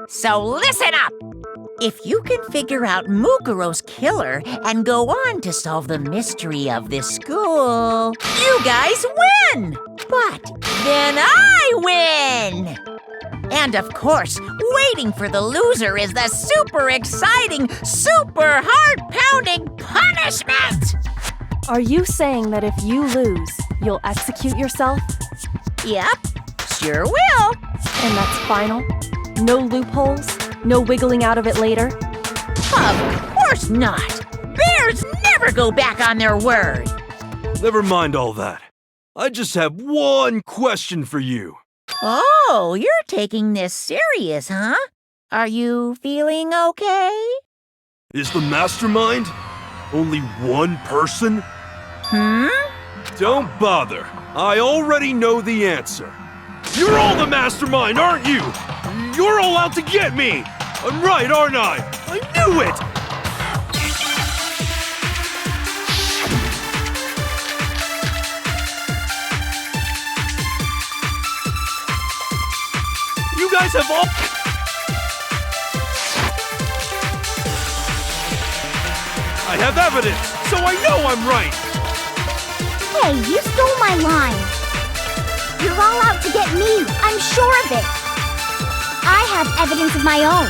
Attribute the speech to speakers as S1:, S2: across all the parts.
S1: So listen up! If you can figure out Mukuro's killer and go on to solve the mystery of this school, you guys win! But then I win! And of course, waiting for the loser is the super exciting, super heart-pounding punishment!
S2: Are you saying that if you lose, you'll execute yourself?
S1: Yep, sure will.
S2: And that's final? No loopholes? No wiggling out of it later?
S1: Of course not! Bears never go back on their word!
S3: Never mind all that. I just have one question for you.
S1: Oh, you're taking this serious, huh? Are you feeling okay?
S3: Is the mastermind only one person? Don't bother. I already know the answer. You're all the mastermind, aren't you? You're all out to get me! I'm right, aren't I? I knew it! You guys have all... I have evidence, so I know I'm right!
S4: Hey, you stole my line. You're all out to get me, I'm sure of it. I have evidence of my own.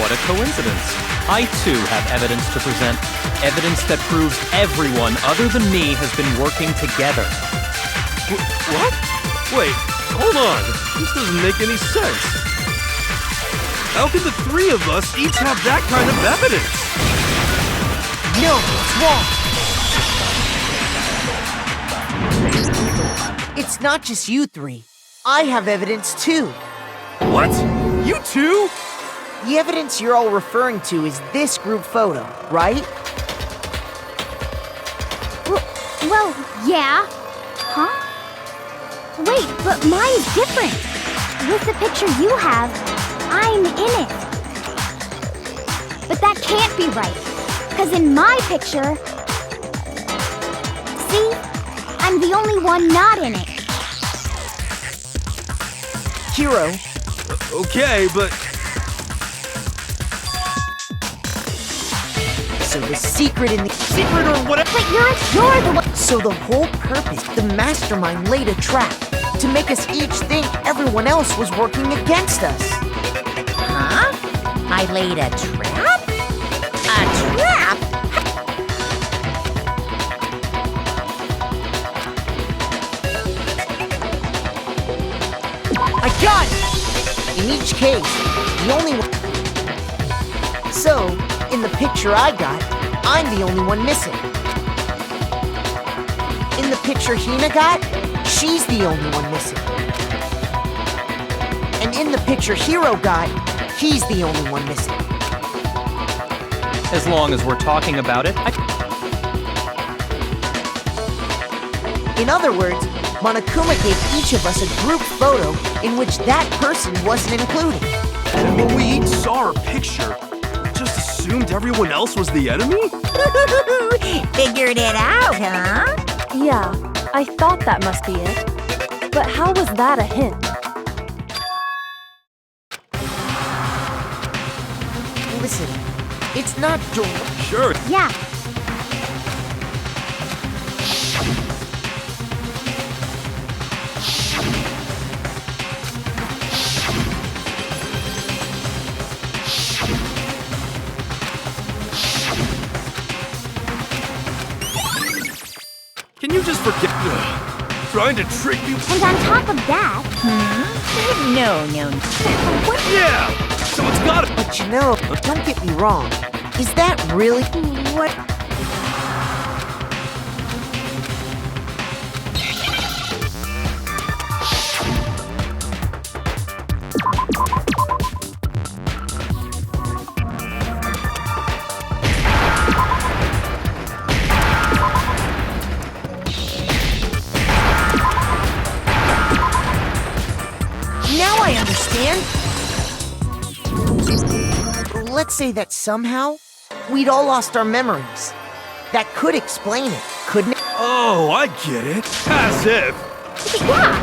S5: What a coincidence. I too have evidence to present. Evidence that proves everyone other than me has been working together.
S3: What? Wait, hold on. This doesn't make any sense. How can the three of us each have that kind of evidence?
S1: No, it's wrong. It's not just you three. I have evidence too.
S3: What? You too?
S6: The evidence you're all referring to is this group photo, right?
S4: Well, yeah. Huh? Wait, but mine's different. With the picture you have, I'm in it. But that can't be right, because in my picture... See? I'm the only one not in it.
S6: Hiro.
S3: Okay, but...
S6: So the secret in the...
S3: Secret or whatever...
S4: But you're the one...
S6: So the whole purpose, the mastermind laid a trap to make us each think everyone else was working against us.
S1: Huh? I laid a trap? A trap?
S6: I got it! In each case, the only one... So, in the picture I got, I'm the only one missing. In the picture Hina got, she's the only one missing. And in the picture Hiro got, he's the only one missing.
S5: As long as we're talking about it,
S6: In other words, Monokuma gave each of us a group photo in which that person wasn't included.
S3: And when we each saw our picture, we just assumed everyone else was the enemy?
S1: Figured it out, huh?
S2: Yeah, I thought that must be it. But how was that a hint?
S6: Listen, it's not direct.
S3: Sure.
S4: Yeah.
S3: Can you just forget... Trying to trick you?
S4: And on top of that...
S1: No.
S3: Yeah! So it's gotta...
S6: But you know, don't get me wrong. Is that really what? Now I understand. Let's say that somehow we'd all lost our memories. That could explain it, couldn't it?
S3: Oh, I get it. As if.
S4: Yeah.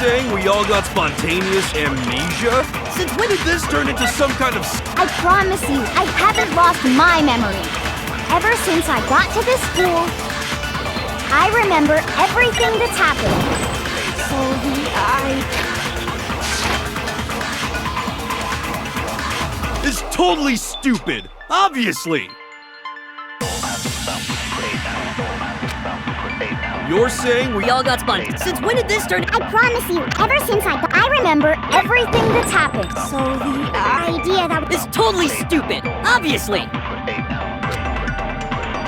S3: saying we all got spontaneous amnesia? Since when did this turn into some kind of...
S4: I promise you, I haven't lost my memory. Ever since I got to this school, I remember everything that's happened. So
S3: It's totally stupid! Obviously! You're saying we all got spontaneous... Since when did this turn...
S4: I promise you, ever since I remember everything that's happened. So the idea that...
S7: It's totally stupid. Obviously.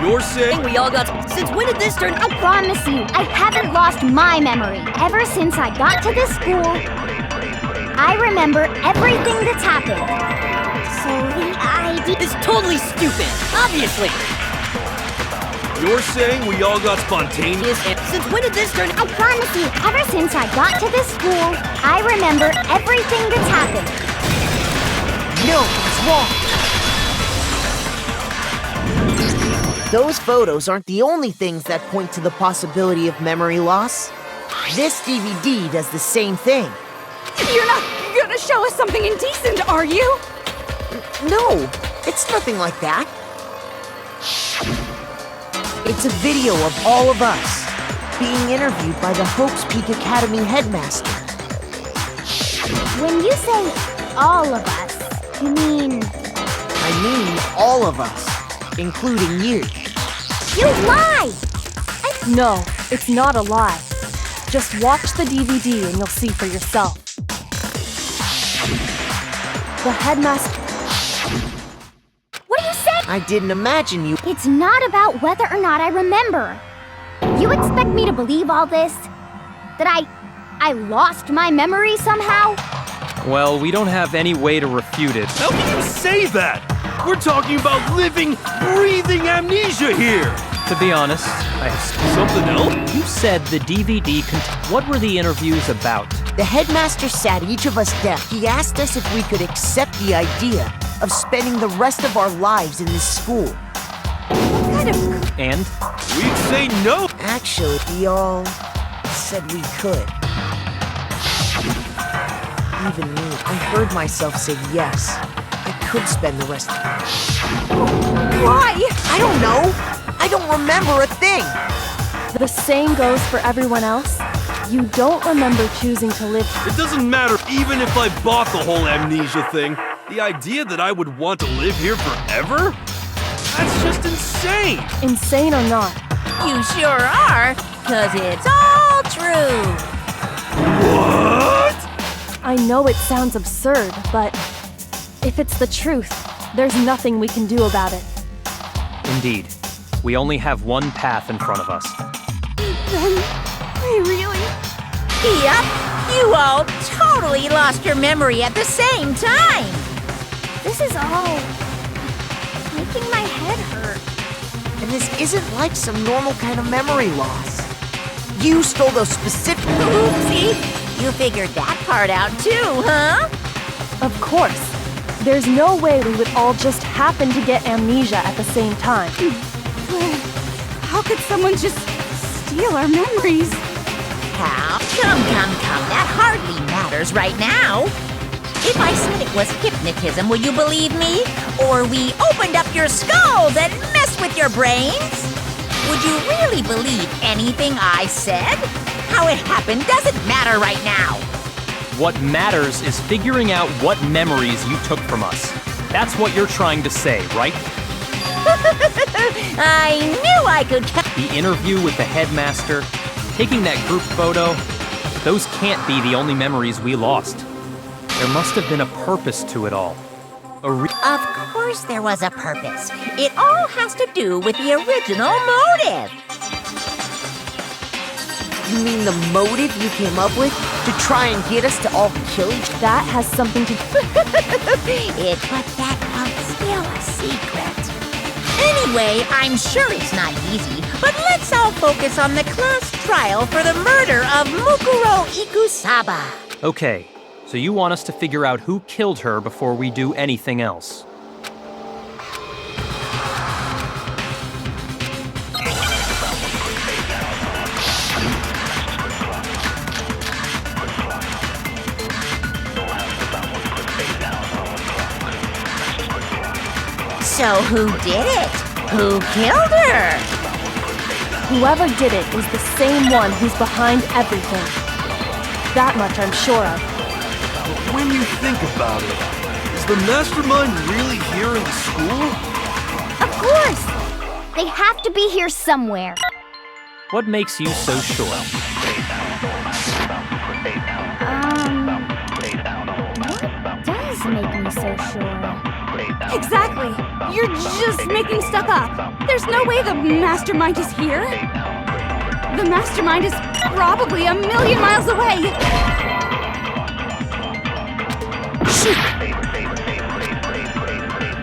S3: You're saying
S7: We all got... Since when did this turn...
S4: I promise you, I haven't lost my memory. Ever since I got to this school, I remember everything that's happened. So the idea...
S7: It's totally stupid. Obviously.
S3: You're saying we all got spontaneous...
S7: Since when did this turn...
S4: I promise you, ever since I got to this school, I remember everything that's happened.
S6: No, it's wrong. Those photos aren't the only things that point to the possibility of memory loss. This DVD does the same thing.
S2: You're not gonna show us something indecent, are you?
S6: No, it's nothing like that. It's a video of all of us being interviewed by the Hope's Peak Academy headmaster.
S4: When you say all of us, you mean...
S6: I mean all of us, including you.
S4: You lie!
S2: No, it's not a lie. Just watch the DVD and you'll see for yourself. The headmaster...
S4: What do you say?
S6: I didn't imagine you...
S4: It's not about whether or not I remember. You expect me to believe all this? That I lost my memory somehow?
S5: Well, we don't have any way to refute it.
S3: How can you say that? We're talking about living, breathing amnesia here!
S5: To be honest,
S3: Something else?
S5: you said the DVD What were the interviews about?
S6: The headmaster sat each of us down. He asked us if we could accept the idea of spending the rest of our lives in this school.
S5: And?
S3: We'd say no!
S6: Actually, we all said we could. Even me, I heard myself say yes. I could spend the rest of
S2: Why?
S6: I don't know! I don't remember a thing!
S2: The same goes for everyone else. You don't remember choosing to live.
S3: It doesn't matter even if I bought the whole amnesia thing. The idea that I would want to live here forever? That's just insane!
S2: Insane or not,
S1: You sure are, 'cause it's all true.
S3: What?
S2: I know it sounds absurd, but if it's the truth, there's nothing we can do about it.
S5: Indeed. We only have one path in front of us.
S1: Yep, you all totally lost your memory at the same time.
S4: This is all making my head hurt.
S6: And this isn't like some normal kind of memory loss. You stole those specific...
S1: Oopsie, you figured that part out too, huh?
S2: Of course. There's no way we would all just happen to get amnesia at the same time.
S8: How could someone just steal our memories?
S1: How? Come, that hardly matters right now. If I said it was hypnotism, will you believe me? Or we opened up your skulls and messed with your brains? Would you really believe anything I said? How it happened doesn't matter right now.
S5: What matters is figuring out what memories you took from us. That's what you're trying to say, right?
S1: I knew I could
S5: The interview with the headmaster, taking that group photo, those can't be the only memories we lost. There must have been a purpose to it all.
S1: Of course there was a purpose. It all has to do with the original motive.
S6: You mean the motive you came up with to try and get us to all kill each other?
S2: That has something to...
S1: But that was still a secret. Anyway, I'm sure it's not easy, but let's all focus on the class trial for the murder of Mukuro Ikusaba.
S5: Okay, so you want us to figure out who killed her before we do anything else.
S1: So who did it? Who killed her?
S2: Whoever did it is the same one who's behind everything. That much I'm sure of.
S3: But when you think about it, is the mastermind really here in the school?
S4: Of course! They have to be here somewhere.
S5: What makes you so sure?
S4: What does make me so sure?
S8: Exactly. You're just making stuff up. There's no way the mastermind is here. The mastermind is probably a million miles away.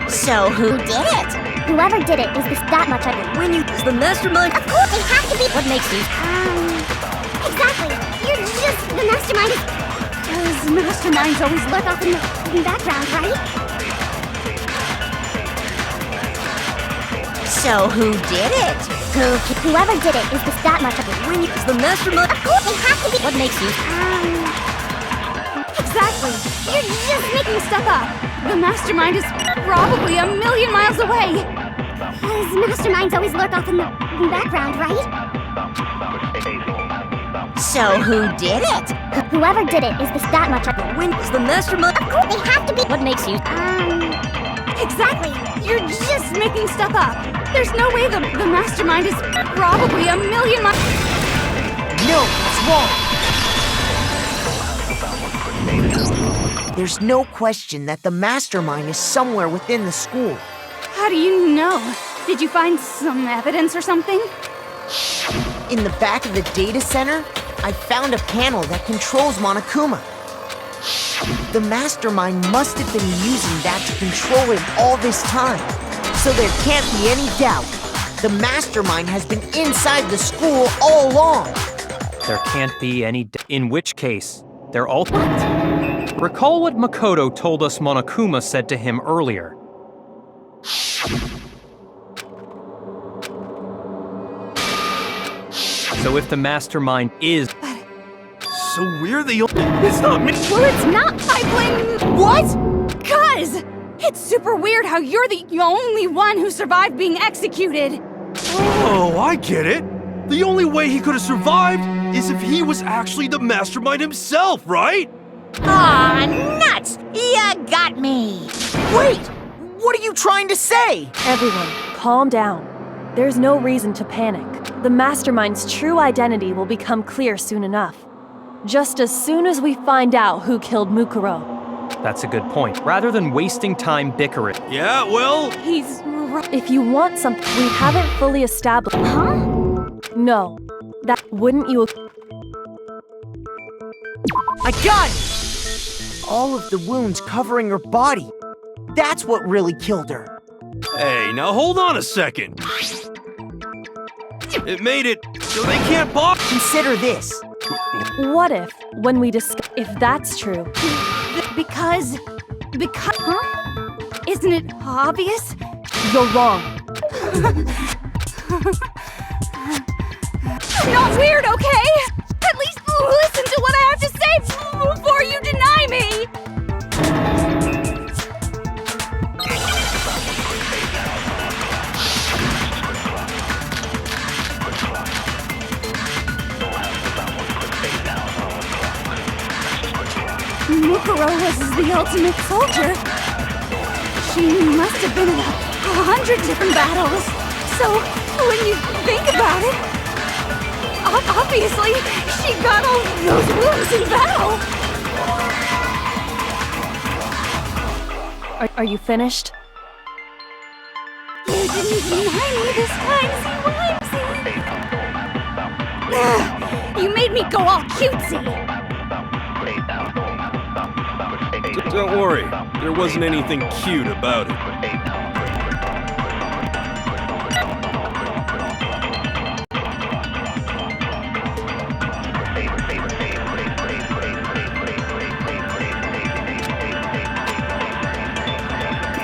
S1: So who did it?
S4: Whoever did it is that much I can.
S7: When you is the mastermind.
S4: Of course, they have to be.
S7: What makes you?
S4: Exactly. You're just the mastermind is. Those masterminds always lurk off in the background, right?
S1: So who did it?
S4: Whoever did it is that much I can.
S7: When you is the mastermind.
S4: Of course, they have to be.
S7: What makes you?
S8: Exactly. You're just making stuff up. The mastermind is probably a million miles away.
S4: Those masterminds always lurk off in the background, right?
S1: So who did it?
S4: Whoever did it is that much I can.
S7: When is the mastermind?
S4: Of course, they have to be.
S7: What makes you?
S8: Exactly. You're just making stuff up. There's no way the mastermind is probably a million miles.
S6: No, it's wrong. There's no question that the mastermind is somewhere within the school.
S8: How do you know? Did you find some evidence or something?
S6: In the back of the data center, I found a panel that controls Monokuma. The mastermind must have been using that to control him all this time. So there can't be any doubt. The mastermind has been inside the school all along.
S5: There can't be any in which case, they're all— Recall what Makoto told us Monokuma said to him earlier. So if the mastermind is—
S3: So we're the only— It's not me!
S8: Well, it's not. I blame— What? Cuz! It's super weird how you're the only one who survived being executed.
S3: Oh, I get it! The only way he could have survived is if he was actually the mastermind himself, right?
S1: Aw, nuts! You got me!
S6: Wait! What are you trying to say?
S2: Everyone, calm down. There's no reason to panic. The mastermind's true identity will become clear soon enough. Just as soon as we find out who killed Mukuro.
S5: That's a good point. Rather than wasting time bickering.
S3: Yeah, well...
S8: He's right.
S2: If you want something we haven't fully established—
S4: Huh?
S2: No. That wouldn't you—
S6: I got it! All of the wounds covering her body. That's what really killed her.
S3: Hey, now hold on a second. It made it so they can't pop.
S6: Consider this.
S2: What if, when we discuss— if that's true—
S8: Because, huh? Isn't it obvious?
S2: you're wrong.
S8: I'm not weird, okay? At least listen to what I have to say before you deny me! Mukuro was the ultimate soldier. She must have been in 100 different battles. So, when you think about it, obviously, she got all those wounds in battle.
S2: Are you finished?
S8: You didn't deny me this time, see? You made me go all cutesy.
S3: Don't worry, there wasn't anything cute about it.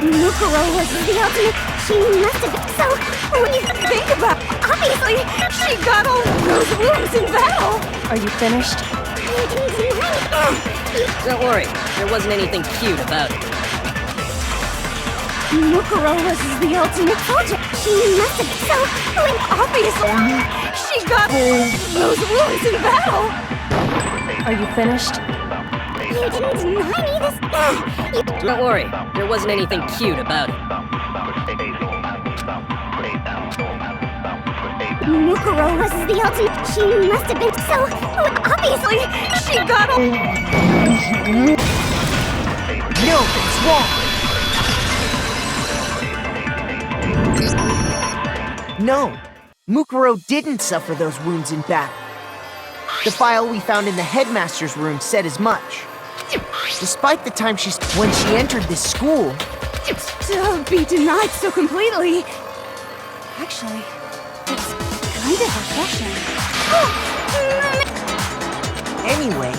S4: Mukuro was the ultimate. She must have been. So, when you
S8: Think about it. Obviously, she got all those wounds in battle.
S2: Are you finished?
S4: you didn't deny me.
S7: Don't worry, there wasn't anything cute about it.
S8: Mukuro was the ultimate soldier. She must have so obviously she got those wounds in battle.
S2: Are you finished?
S4: You didn't deny me this.
S7: Don't worry, there wasn't anything cute about it.
S4: Mukuro was the ultimate. She must have been so obviously.
S8: She got
S6: No, it's wrong! No, Mukuro didn't suffer those wounds in battle. The file we found in the headmaster's room said as much. Despite the time when she entered this school,
S8: to be denied so completely. Actually, it's kind of refreshing.
S6: anyway,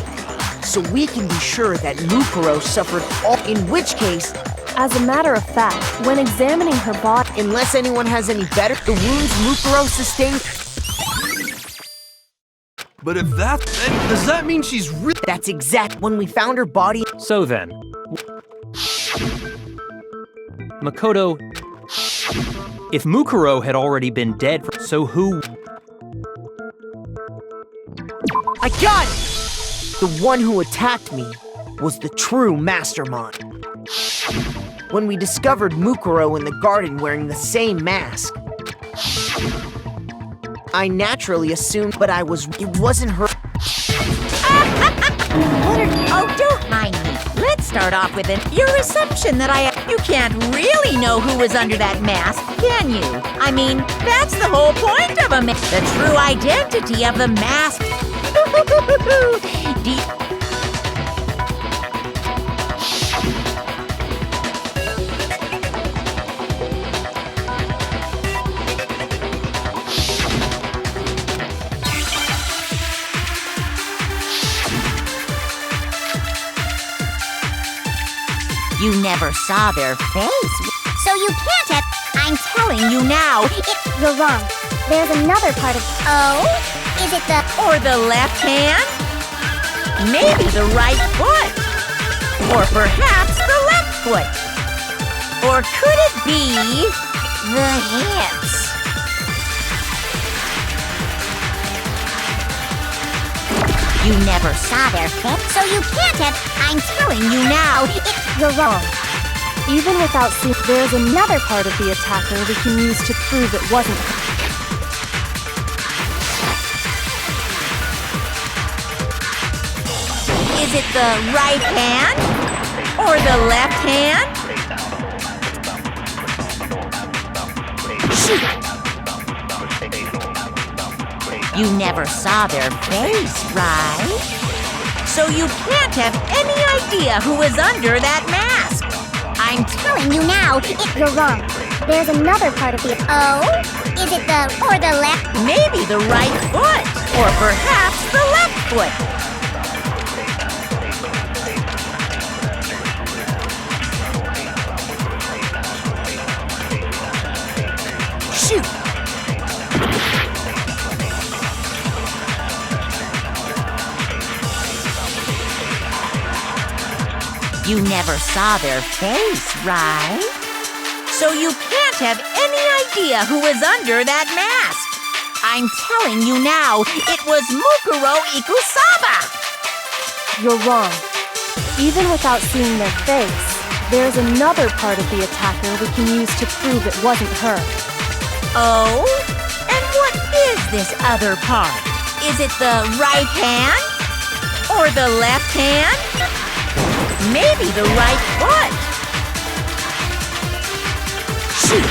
S6: so we can be sure that Mukuro suffered all, in which case,
S2: As a matter of fact, when examining her body,
S6: unless anyone has any better, the wounds Mukuro sustained,
S3: But if that, then does that mean she's
S6: that's exact when we found her body.
S5: So then, Makoto, if Mukuro had already been dead, so who?
S6: I got it! The one who attacked me was the true mastermind. When we discovered Mukuro in the garden wearing the same mask, I naturally assumed, but it wasn't her.
S1: Oh, don't mind me. Let's start off with your assumption that you can't really know who was under that mask, can you? I mean, that's the whole point of a mask. The true identity of the mask. You never saw their face.
S4: So you can't have.
S1: I'm telling you now.
S4: You're wrong. There's another part of. Oh? Is it the.
S1: Or the left hand? Maybe the right foot. Or perhaps the left foot. Or could it be the hips? You never saw their face, so you can't have. I'm telling you now.
S2: you're wrong. Even without seeing, there's another part of the attacker we can use to prove it wasn't her.
S1: Is it the right hand? Or the left hand? You never saw their face, right? So you can't have any idea who was under that mask.
S4: I'm telling you now. You're wrong. There's another part of the. Oh? Is it the. Or the left?
S1: Maybe the right foot. Or perhaps the left foot. Shoot! You never saw their face, right? So you can't have any idea who was under that mask. I'm telling you now, it was Mukuro Ikusaba!
S2: You're wrong. Even without seeing their face, there's another part of the attacker we can use to prove it wasn't her.
S1: Oh? And what is this other part? Is it the right hand? Or the left hand? Maybe the right foot. Shoot!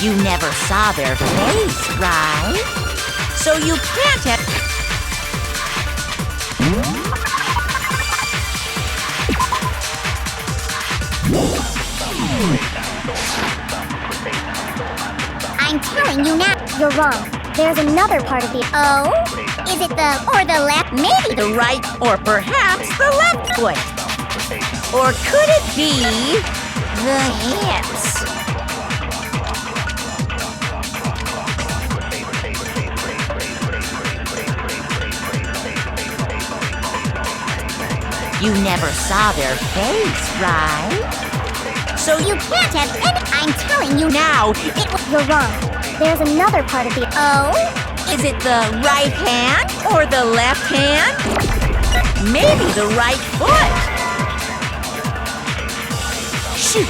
S1: You never saw their face, right? So you can't have...
S4: I'm telling you now. You're wrong. There's another part of the. Oh? Is it the. Or the left?
S1: Maybe the right, or perhaps the left foot. Or could it be the hips? You never saw their face, right?
S4: So you can't have any. I'm telling you now. You're wrong. There's another part of the O.
S1: Is it the right hand or the left hand? Maybe the right foot. Shoot!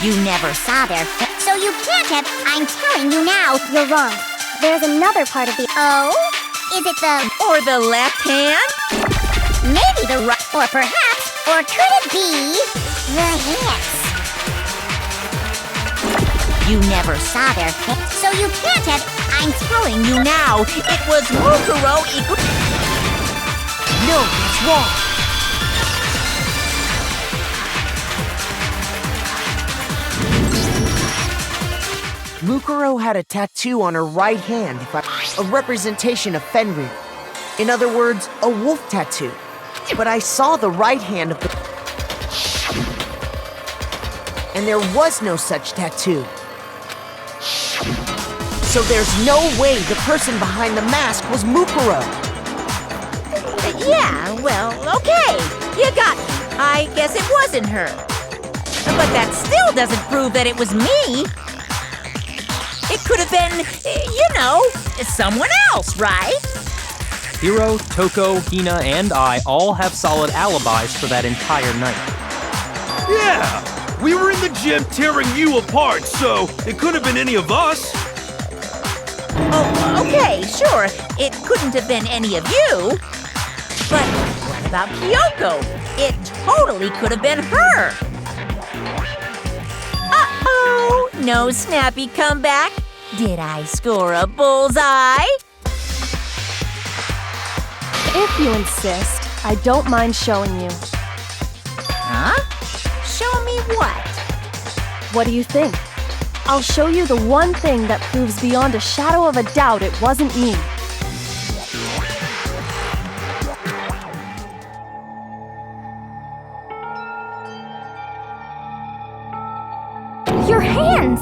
S4: You never saw their face. So you can't have. I'm telling you now. You're wrong. There's another part of the O. Is it the.
S1: Or the left hand?
S4: Maybe the right. Or perhaps. Or could it be the hips?
S1: You never saw their face.
S4: So you can't have.
S1: I'm telling you now, it was Mukuro equal.
S6: No, that's wrong. Mukuro had a tattoo on her right hand, a representation of Fenrir. In other words, a wolf tattoo. But I saw the right hand of the... And there was no such tattoo. So there's no way the person behind the mask was Mukuro.
S1: Yeah, well, okay. You got it. I guess it wasn't her. But that still doesn't prove that it was me. It could have been, someone else, right?
S5: Hiro, Toko, Hina, and I all have solid alibis for that entire night.
S3: Yeah! We were in the gym tearing you apart, so it could have been any of us.
S1: Oh, okay, sure. It couldn't have been any of you. But what about Kyoko? It totally could have been her. Uh-oh! No snappy comeback? Did I score a bullseye?
S2: If you insist, I don't mind showing you.
S1: Huh? Show me what?
S2: What do you think? I'll show you the one thing that proves beyond a shadow of a doubt it wasn't me.
S4: Your hands!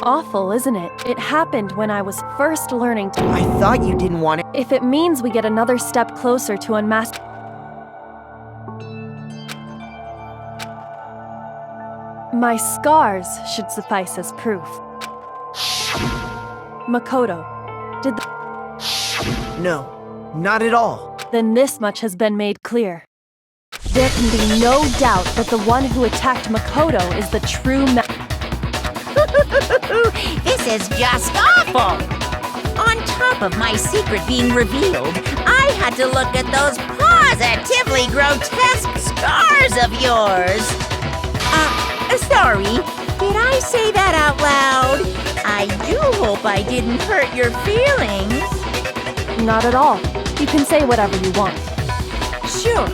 S2: Awful, isn't it? It happened when I was first learning to...
S6: I thought you didn't want it.
S2: If it means we get another step closer to unmask... My scars should suffice as proof. Makoto, did the...
S6: No, not at all.
S2: Then this much has been made clear. There can be no doubt that the one who attacked Makoto is the true
S1: This is just awful! On top of my secret being revealed, I had to look at those positively grotesque scars of yours. Sorry, did I say that out loud? I do hope I didn't hurt your feelings.
S2: Not at all. You can say whatever you want.
S1: Sure,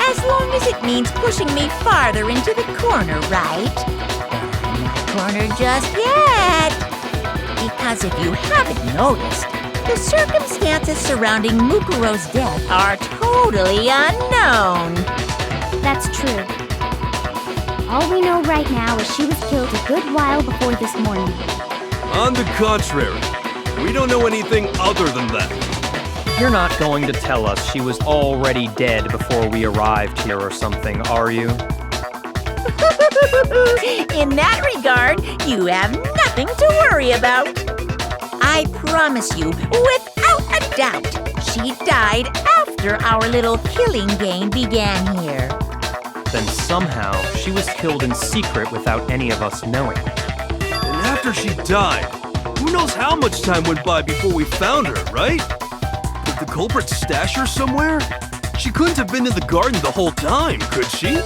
S1: as long as it means pushing me farther into the corner, right? But I'm not cornered just yet. Because if you haven't noticed, the circumstances surrounding Mukuro's death are totally unknown.
S4: That's true. All we know right now is she was killed a good while before this morning.
S3: On the contrary, we don't know anything other than that.
S5: You're not going to tell us she was already dead before we arrived here or something, are you?
S1: In that regard, you have nothing to worry about. I promise you, without a doubt, she died after our little killing game began here.
S5: Then somehow she was killed in secret without any of us knowing.
S3: And after she died, who knows how much time went by before we found her, right? Did the culprit stash her somewhere? She couldn't have been in the garden the whole time, could she?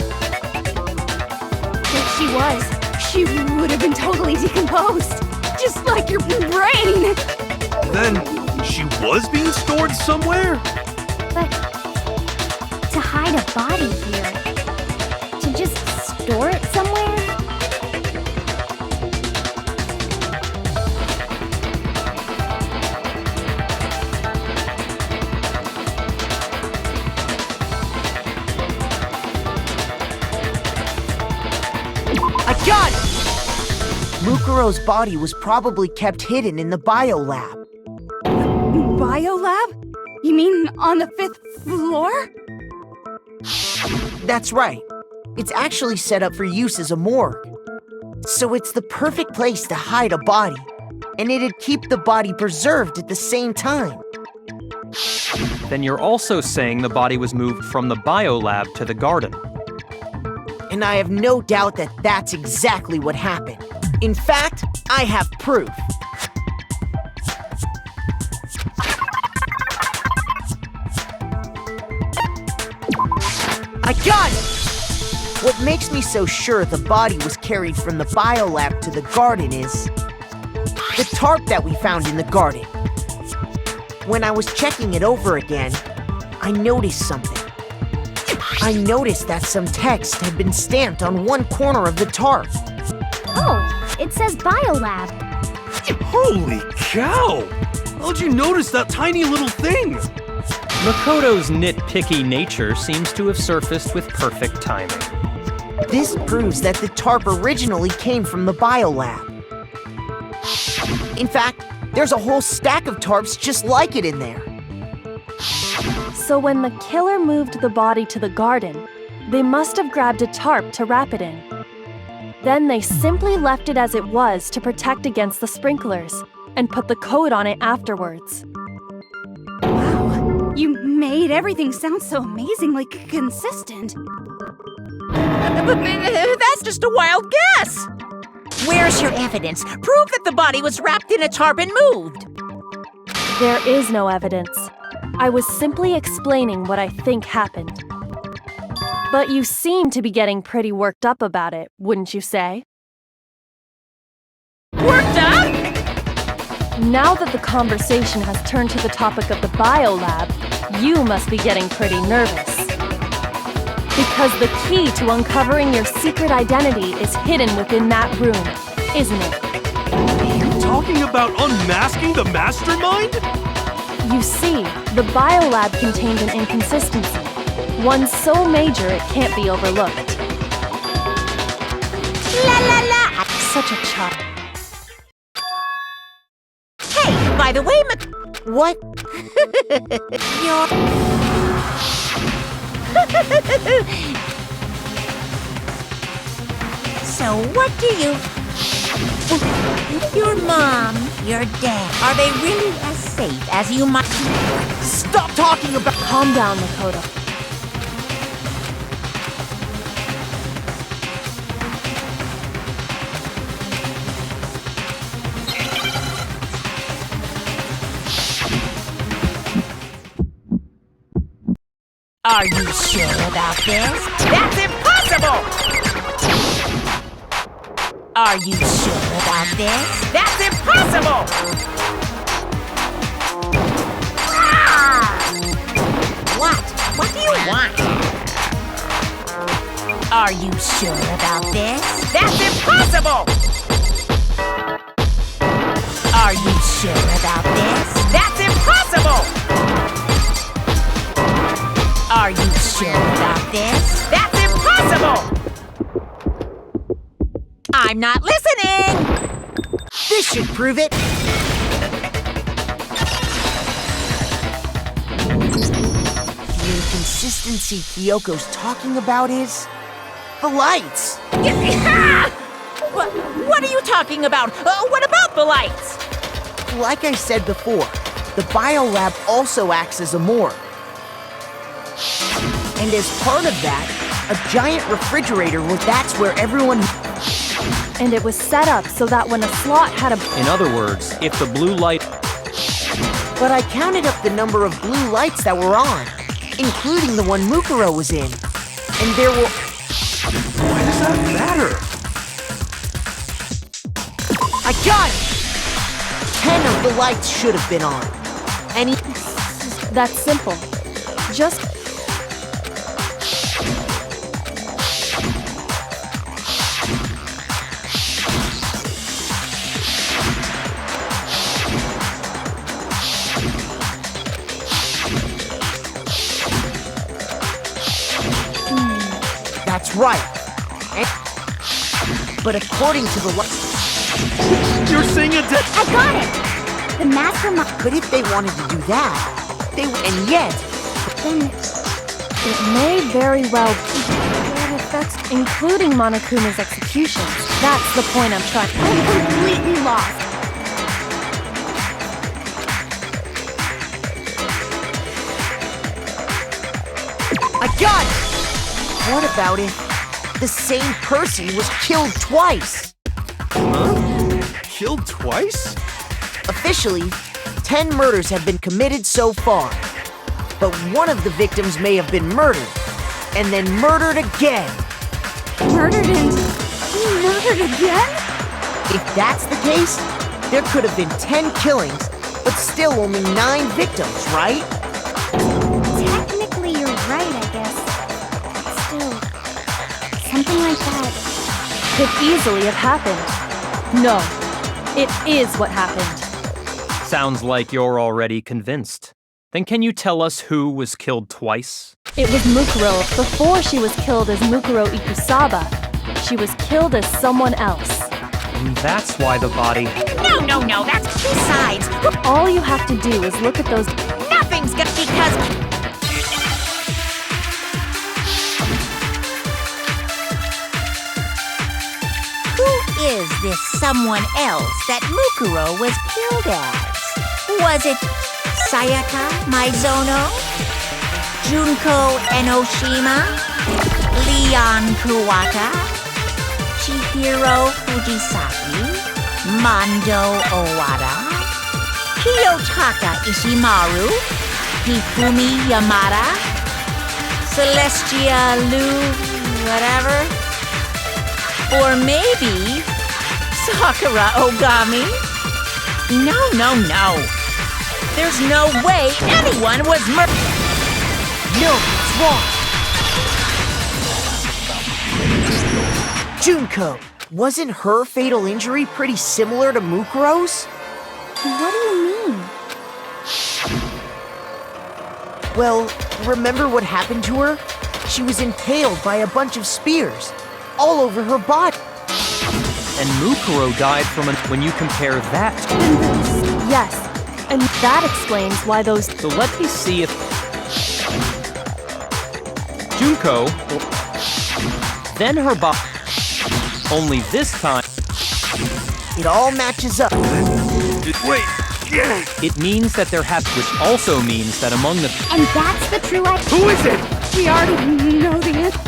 S8: If she was, she would have been totally decomposed. Just like your brain.
S3: Then she was being stored somewhere?
S4: But to hide a body here, to just store it somewhere?
S6: I got it! Mukuro's body was probably kept hidden in the biolab.
S8: Bio You mean on the 5th floor?
S6: That's right. It's actually set up for use as a morgue. So it's the perfect place to hide a body, and it'd keep the body preserved at the same time.
S5: Then you're also saying the body was moved from the biolab to the garden.
S6: And I have no doubt that that's exactly what happened. In fact, I have proof. I got it! What makes me so sure the body was carried from the biolab to the garden is the tarp that we found in the garden. When I was checking it over again, I noticed something. I noticed that some text had been stamped on one corner of the tarp.
S4: Oh, it says biolab.
S3: Holy cow! How'd you notice that tiny little thing?
S5: Makoto's nitpicky nature seems to have surfaced with perfect timing.
S6: This proves that the tarp originally came from the biolab. In fact, there's a whole stack of tarps just like it in there.
S2: So when the killer moved the body to the garden, they must have grabbed a tarp to wrap it in. Then they simply left it as it was to protect against the sprinklers, and put the coat on it afterwards.
S8: Wow, you made everything sound so amazingly consistent.
S1: That's just a wild guess. Where's your evidence? Prove that the body was wrapped in a tarp and moved.
S2: There is no evidence. I was simply explaining what I think happened. But you seem to be getting pretty worked up about it, wouldn't you say?
S1: Worked up?
S2: Now that the conversation has turned to the topic of the biolab, you must be getting pretty nervous. Because the key to uncovering your secret identity is hidden within that room, isn't it?
S3: Are you talking about unmasking the mastermind?
S2: You see, the biolab contained an inconsistency, one so major it can't be overlooked.
S1: La la la!
S2: Such a child.
S1: Hey, by the way,
S6: What?
S1: So what do you... Your mom, your dad, are they really as safe as you might...
S6: Stop talking about...
S2: Calm down, Makoto.
S1: Are you sure about this? That's impossible! Are you sure about this? That's impossible! Ah! What? What do you want? Are you sure about this? That's impossible! Are you sure about this? That's impossible! Are you sure about this? That's impossible! I'm not listening!
S6: This should prove it! The inconsistency Kyoko's talking about is... the lights!
S1: What are you talking about? What about the lights?
S6: Like I said before, the biolab also acts as a morgue. And as part of that, a giant refrigerator that's where everyone...
S2: And it was set up so that when a slot had a...
S5: In other words, if the blue light...
S6: But I counted up the number of blue lights that were on, including the one Mukuro was in. And there were...
S3: Why does that matter?
S6: I got it! 10 of the lights should have been on. And
S2: That's simple. Just...
S6: That's right. But according to the...
S3: You're saying a
S4: I got it! The mastermind...
S6: But if they wanted to do that, And yet,
S4: Then
S2: It may very well be. But if that's including Monokuma's executions, that's the point I'm trying.
S8: I'm completely lost.
S6: I got it! What about if the same person was killed twice?
S3: Huh? Killed twice?
S6: Officially, 10 murders have been committed so far. But one of the victims may have been murdered, and then murdered again.
S8: Murdered and murdered again?
S6: If that's the case, there could have been 10 killings, but still only 9 victims, right?
S4: technically you're right, I guess. Still, something like that.
S2: Could easily have happened. No, it is what happened.
S5: Sounds like you're already convinced. Then can you tell us who was killed twice?
S2: It was Mukuro before she was killed as Mukuro Ikusaba. She was killed as someone else.
S5: And that's why the body...
S1: No, that's besides.
S2: All you have to do is look at those.
S1: Nothing's gonna because. Who is this someone else that Mukuro was killed as? Was it Sayaka Maizono? Junko Enoshima? Leon Kuwata? Chihiro Fujisaki? Mondo Owada? Kiyotaka Ishimaru? Hifumi Yamada? Celestia Lu... whatever? Or maybe... Sakura Ogami? No. There's no way anyone was murdered!
S6: No, it's wrong. Junko, wasn't her fatal injury pretty similar to Mukuro's?
S4: What do you mean?
S6: Well, remember what happened to her? She was impaled by a bunch of spears, all over her body.
S5: And Mukuro died from when you compare that...
S2: Yes, and that explains why those.
S5: So let me see if... Junko... Then her body... Only this time...
S6: It all matches up.
S3: Wait, yeah.
S5: It means that there have... Which also means that among the...
S4: And that's the true idea.
S3: Who is it?
S8: We already know the answer.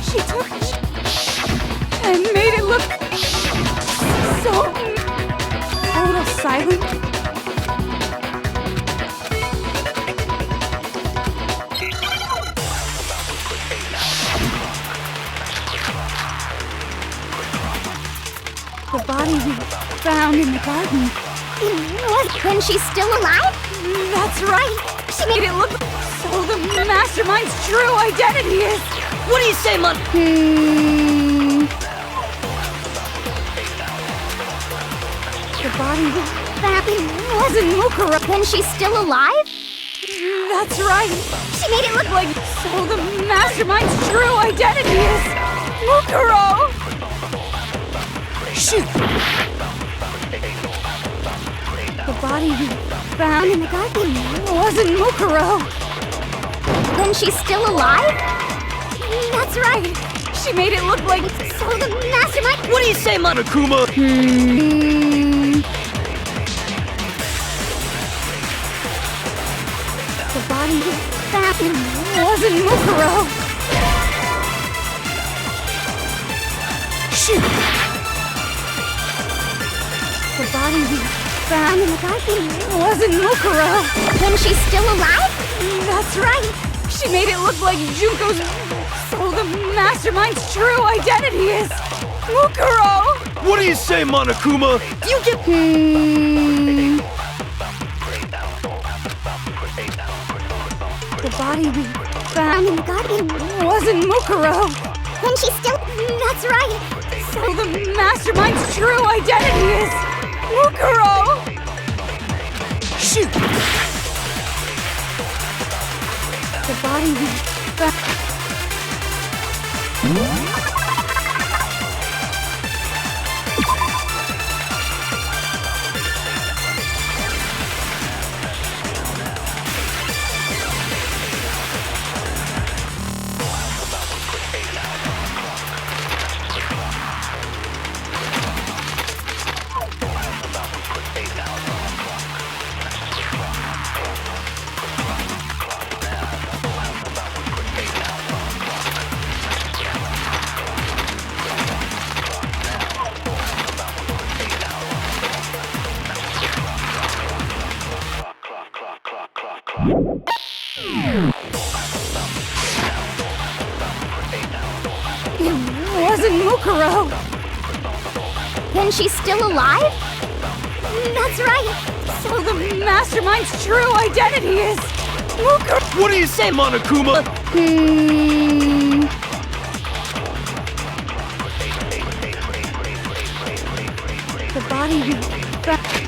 S8: She took and made it look so total silent. The body we found in the garden.
S4: When she's still alive?
S8: That's right. She made it look so the mastermind's true identity is. What do you say, Mon? The body that wasn't Mukuro.
S4: When she's still alive?
S8: That's right.
S4: She made it look
S8: Like so the mastermind's true identity is Mukuro.
S6: Shoot!
S8: The body we found in the garden wasn't Mukuro.
S4: when she's still alive? That's right.
S8: She made it look like
S4: So the mastermind.
S8: What do you say, Mon?
S3: Monokuma!
S8: The body that wasn't Mukuro.
S6: Shoot!
S8: The body we found in the garden wasn't Mukuro.
S4: When she's still alive?
S8: That's right. She made it look like Junko's. So the mastermind's true identity is Mukuro.
S3: What do you say, Monokuma?
S8: You get. The body we found in the garden wasn't Mukuro.
S4: When she's still. That's right.
S8: So the mastermind's true identity is Mukuro.
S6: Shoot!
S8: The body we found. It wasn't Mukuro.
S4: Then she's still alive? That's right.
S8: So the mastermind's true identity is Mukuro.
S3: What do you say, Monokuma?
S8: The body you found.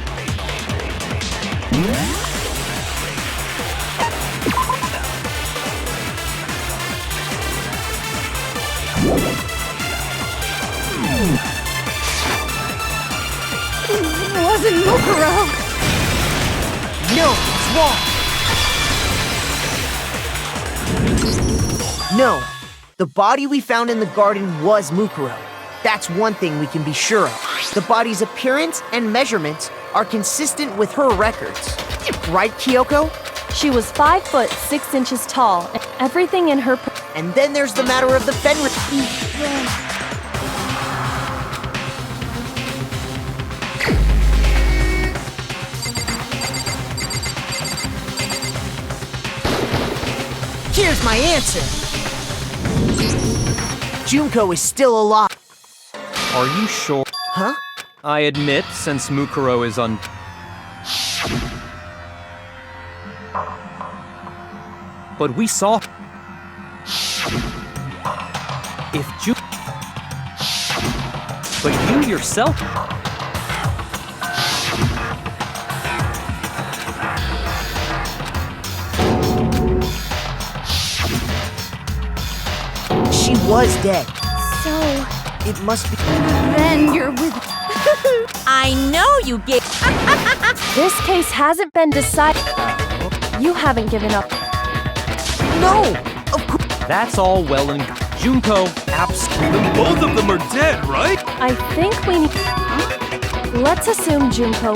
S8: It wasn't Mukuro.
S6: No, it's wrong. No, the body we found in the garden was Mukuro. That's one thing we can be sure of. The body's appearance and measurements are consistent with her records. Right, Kyoko?
S2: She was 5 foot 6 inches tall, and everything in her.
S6: And then there's the matter of the Fenris. Here's my answer. Junko is still alive.
S5: Are you sure?
S6: Huh?
S5: I admit, since Mukuro is But we saw... If But you yourself...
S6: She was dead.
S4: So,
S6: It must be.
S8: Then you're with.
S1: I know you get.
S2: This case hasn't been decided. You haven't given up.
S6: No! Of course.
S5: That's all well and Junko,
S3: Then both of them are dead, right?
S2: I think we need. Let's assume Junko.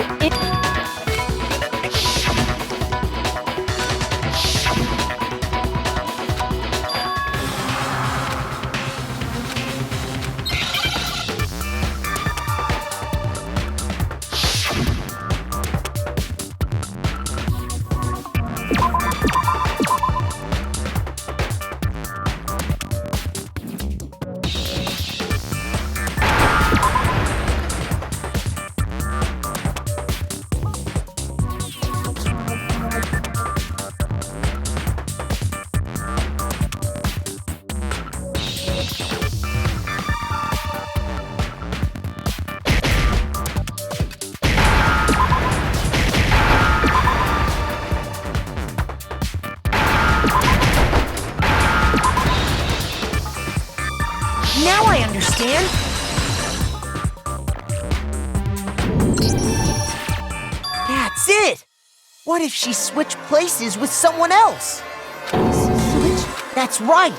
S6: Now I understand. That's it. What if she switched places with someone else? Switch? That's right.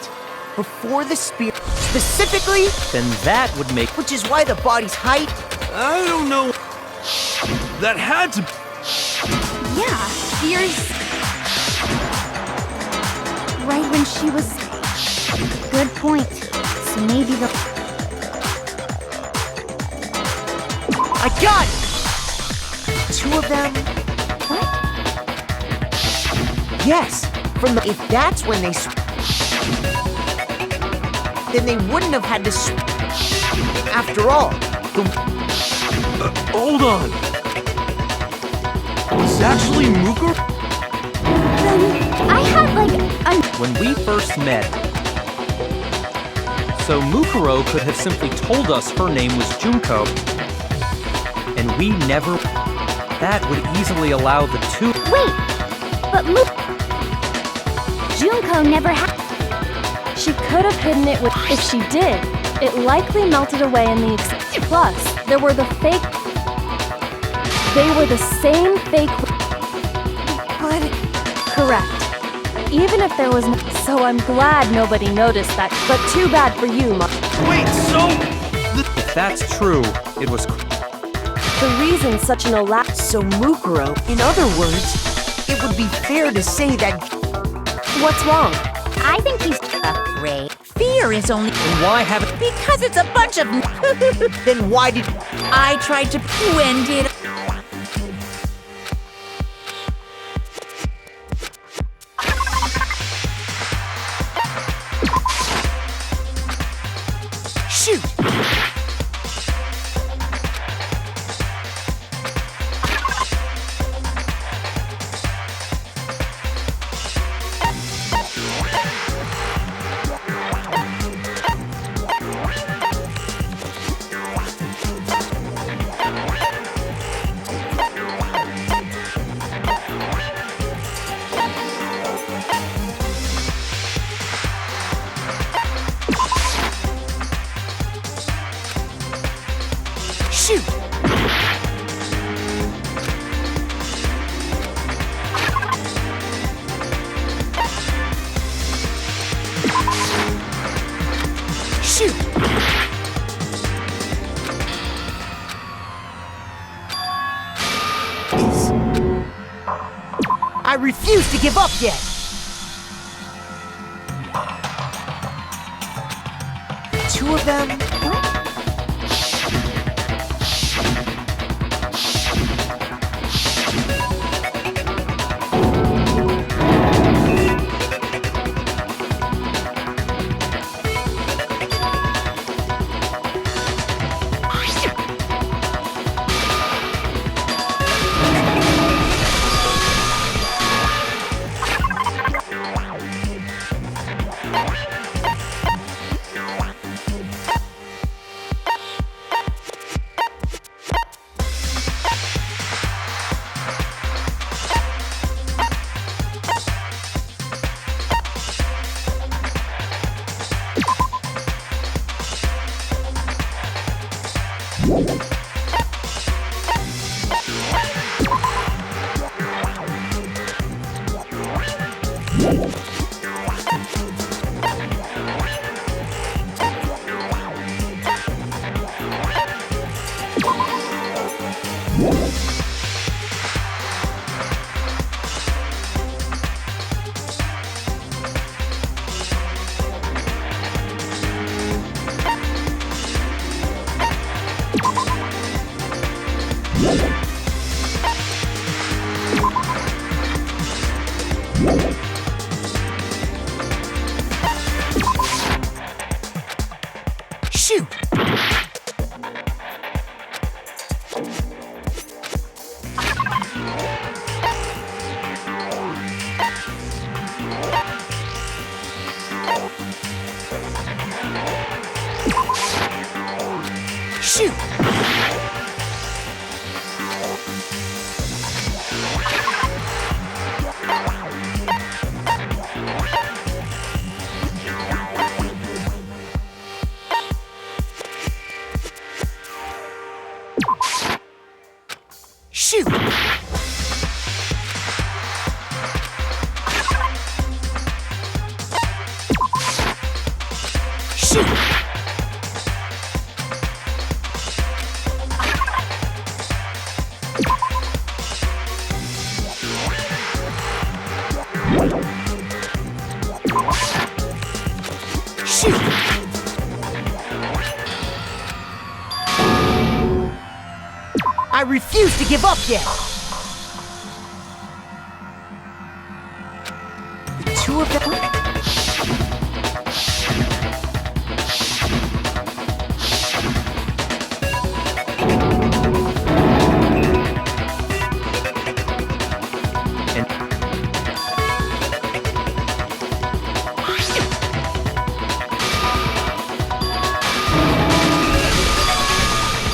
S6: Before the spear. Specifically,
S5: then that would make...
S6: which is why the body's height.
S3: I don't know. That had to...
S8: Yeah, Spears. Right when she was.
S4: good point. So maybe the.
S6: I got it! 2 of them.
S4: What?
S6: Yes, from the. If that's when they. Then they wouldn't have had to. After all, the.
S3: Hold on. It's actually Mukuro?
S4: Then I had like a.
S5: When we first met... So Mukuro could have simply told us her name was Junko. And we never... That would easily allow the two...
S4: Wait! But Junko never had.
S2: She could have hidden it with. If she did, it likely melted away in the. Plus, there were the fake. They were the same fake.
S8: But.
S2: Correct. Even if there was no. So I'm glad nobody noticed that. But too bad for you,
S3: Wait, so...
S5: If that's true, it was...
S2: The reason such an
S6: So Mukuro, in other words, it would be fair to say that.
S2: What's wrong?
S4: I think he's.
S1: Afraid. Fear is only.
S5: Why haven't...
S1: Because it's a bunch of.
S6: Then why did.
S1: I tried to. When did.
S6: Shoot! Shoot! I refuse to give up yet! Two of them? Shoot! Shoot! Shoot! Shoot! Shoot! I refuse to give up yet! The two of them...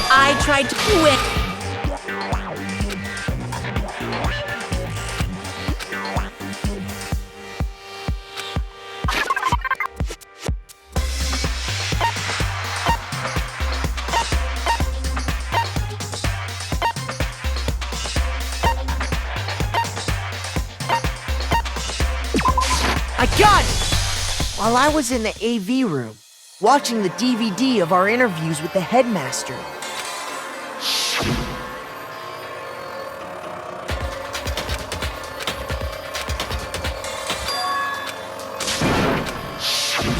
S1: I tried to quit.
S6: I got it! While I was in the AV room, watching the DVD of our interviews with the headmaster.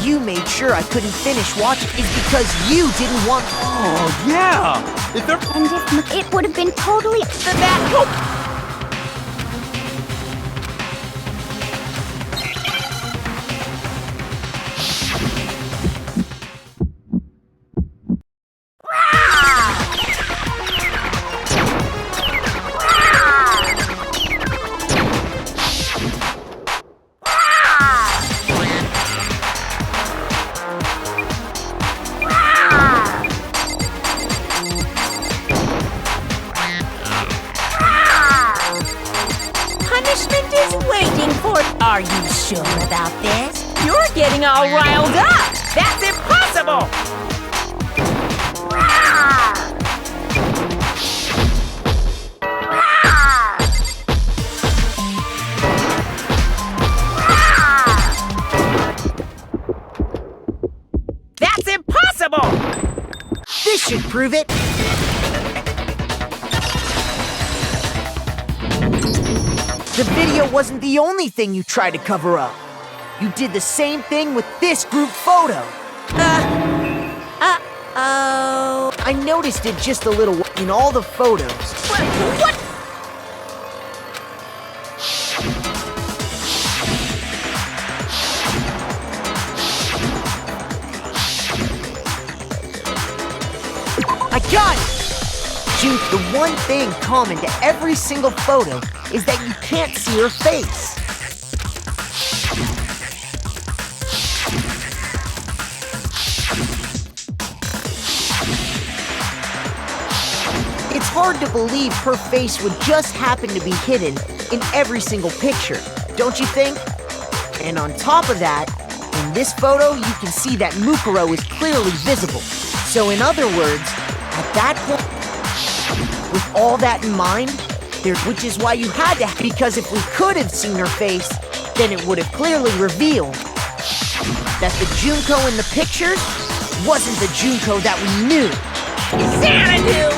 S6: You made sure I couldn't finish watching is because you didn't want...
S3: Oh, yeah! If they're...
S4: And if it would have been totally...
S1: Punishment is waiting for... Are you sure about this? You're getting all riled up! That's impossible!
S6: should prove it. The video wasn't the only thing you tried to cover up. You did the same thing with this group photo.
S1: Uh-oh.
S6: I noticed it just a little in all the photos.
S1: What?
S6: I got it! Jude, the one thing common to every single photo is that you can't see her face. It's hard to believe her face would just happen to be hidden in every single picture, don't you think? And on top of that, in this photo you can see that Mukuro is clearly visible. So in other words, at that point, with all that in mind, which is why you had to, because if we could have seen her face, then it would have clearly revealed that the Junko in the pictures wasn't the Junko that we knew.
S1: Xanadu!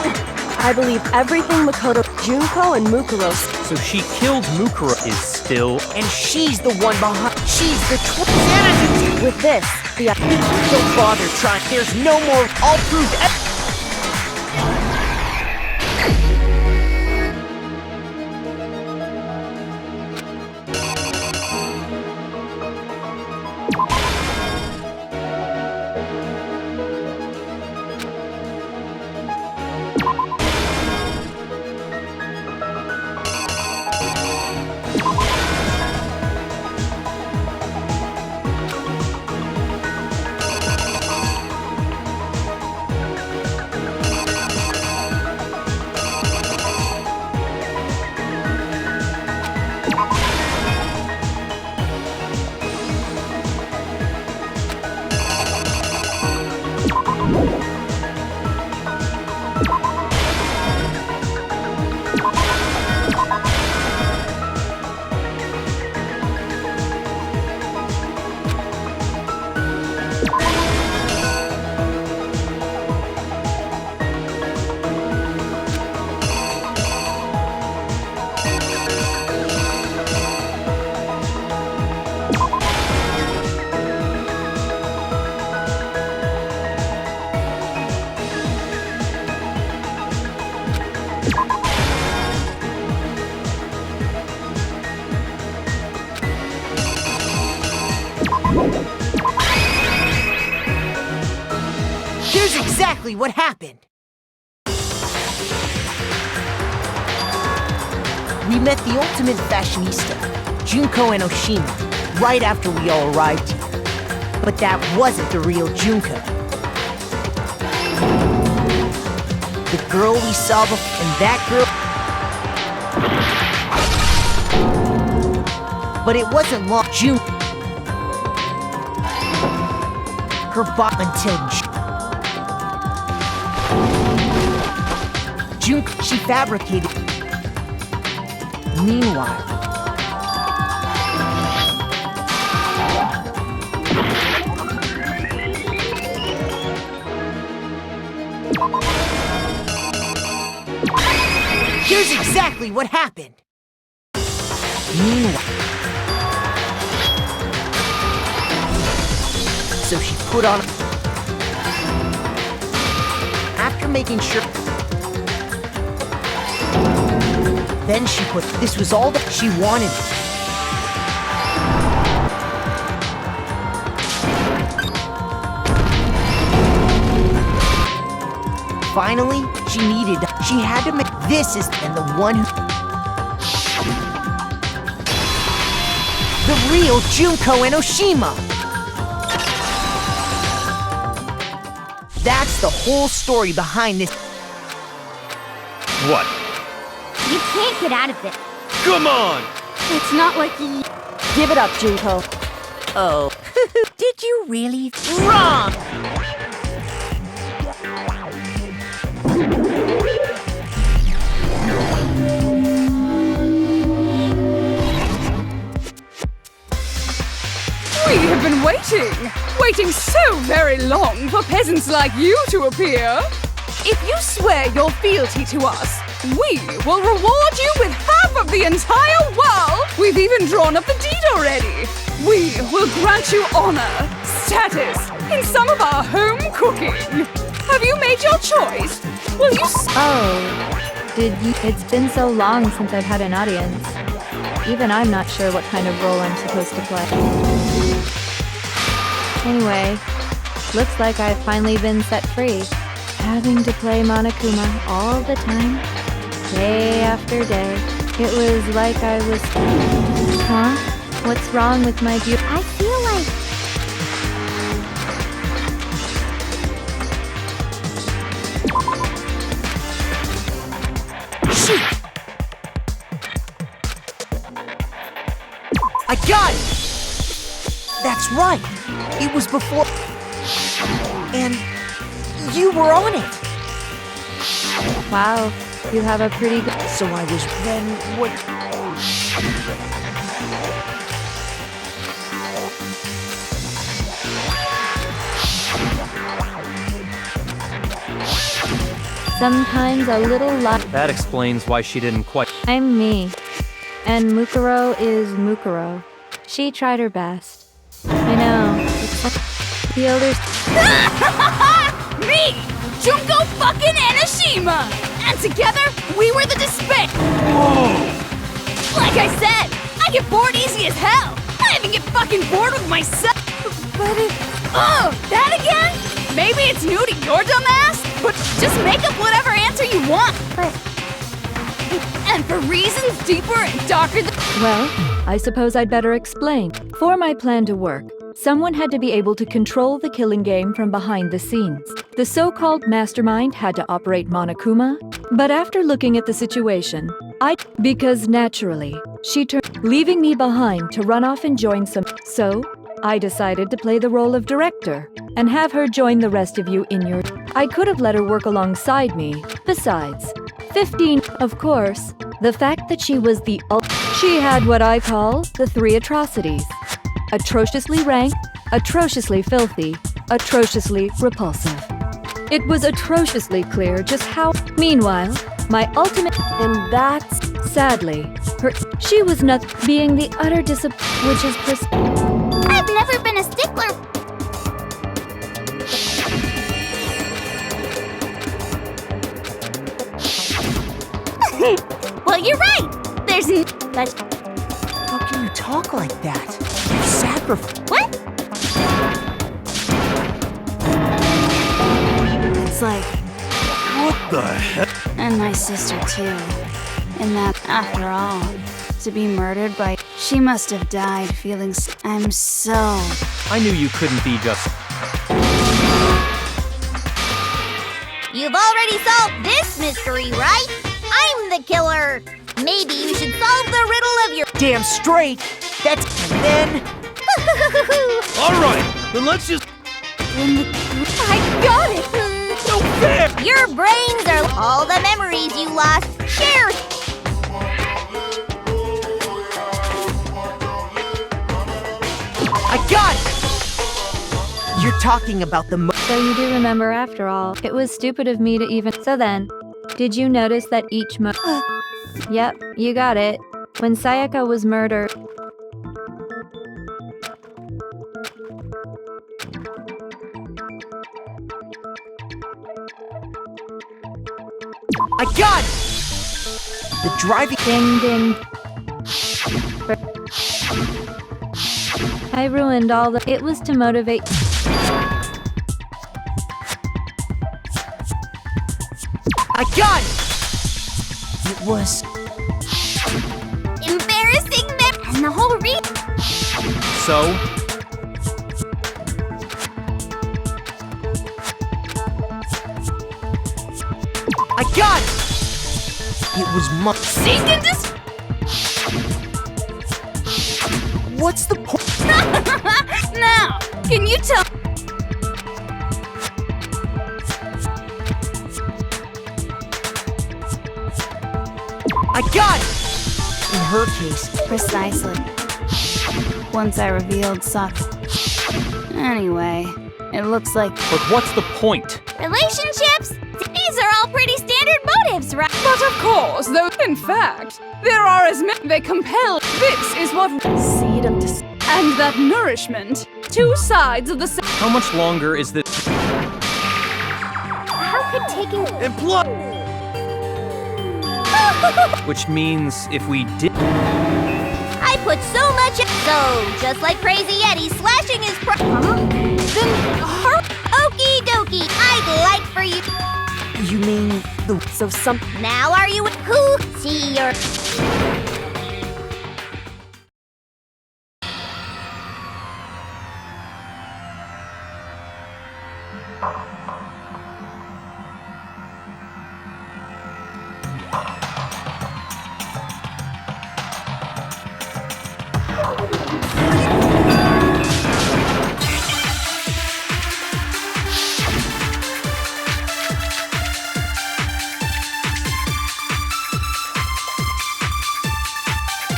S2: I believe everything Makoto, Junko, and Mukuro.
S5: So she killed Mukuro is still...
S6: And she's the one behind. She's the Xanadu.
S2: With this, the...
S6: Don't bother trying. There's no more. I'll prove. Here's exactly what happened. We met the ultimate fashionista, Junko Enoshima, right after we all arrived here. But that wasn't the real Junko. The girl we saw before, and that girl... But it wasn't long. Junko. Her body until Junko, she fabricated. Meanwhile, here's exactly what happened. Meanwhile, so she put on, after making sure, then she put, this was all that she wanted. Finally, she had to make, this is, and the one who, the real Junko Enoshima. That's the whole story behind this.
S5: What?
S4: You can't get out of it.
S3: Come on!
S8: It's not like you...
S2: Give it up, Junko.
S1: Oh, did you really? Wrong!
S8: We have been waiting so very long for peasants like you to appear. If you swear your fealty to us, we will reward you with half of the entire world! We've even drawn up the deed already! We will grant you honor, status, in some of our home cooking! Have you made your choice? Will you
S9: Oh, did you? It's been so long since I've had an audience. Even I'm not sure what kind of role I'm supposed to play. Anyway, looks like I've finally been set free. Having to play Monokuma all the time, day after day. It was like I was... Huh? What's wrong with my view?
S4: I feel like
S6: I got it! That's right. It was before... And you were on it.
S9: Wow, you have a pretty good...
S6: So I was then what...
S9: Sometimes a little lot.
S5: That explains why she didn't quite.
S9: I'm me. And Mukuro is Mukuro. She tried her best. I know. The elders...
S8: Me! Junko fucking Enoshima! And together, we were the despair! Like I said, I get bored easy as hell! I even get fucking bored with myself! But that again? Maybe it's new to your dumb ass, but just make up whatever answer you want! And for reasons deeper and darker than...
S9: Well, I suppose I'd better explain. For my plan to work, someone had to be able to control the killing game from behind the scenes. The so-called mastermind had to operate Monokuma, but after looking at the situation, because naturally, she turned, leaving me behind to run off and join some... So, I decided to play the role of director and have her join the rest of you in your... I could have let her work alongside me. Besides, 15, of course, the fact that she was the... She had what I call the 3 atrocities. Atrociously rank, atrociously filthy, atrociously repulsive. It was atrociously clear just how... Meanwhile, my ultimate... And that's... Sadly, her... She was not being the utter which is
S4: I've never been a stickler. Well, you're right. There's but
S6: How can you talk like that? You sacrifice...
S4: what?
S8: It's like...
S3: What the heck?
S8: And my sister, too. And that, after all, to be murdered by... She must have died feeling... I'm so...
S5: I knew you couldn't be just.
S4: You've already solved this mystery, right? I'm the killer. Maybe you should solve the riddle of your...
S6: Damn straight! That's... then...
S3: Alright, then let's just.
S8: I got it!
S3: No fair!
S4: Your brains are all the memories you lost. Share.
S6: I got it! You're talking about the
S9: So you do remember after all. It was stupid of me to even... So then, did you notice that each Yep, you got it. When Sayaka was murdered...
S6: I got it! The driving...
S9: Ding ding. I ruined all the... It was to motivate...
S6: I got it! It was...
S4: Embarrassing and the whole
S5: So,
S6: I got it! It was my...
S8: Sink into...
S6: What's the point?
S8: Now, can you tell...
S6: I got it! In her case...
S8: Precisely. Once I revealed Anyway, it looks like...
S5: but what's the point?
S4: relationships? These are all pretty standard motives, right?
S8: But of course, though, in fact, there are as many they compel. This is what
S2: Seed of dis-
S8: and that nourishment. Two sides of the same.
S5: How much longer is this?
S4: How could taking...
S3: And plus,
S5: Which means if we did.
S4: I put so much so, just like Crazy Yeti slashing his
S8: Then her.
S4: Okie dokie, I'd like for you...
S6: You mean the...
S2: So some
S4: Now are you... Who? See your...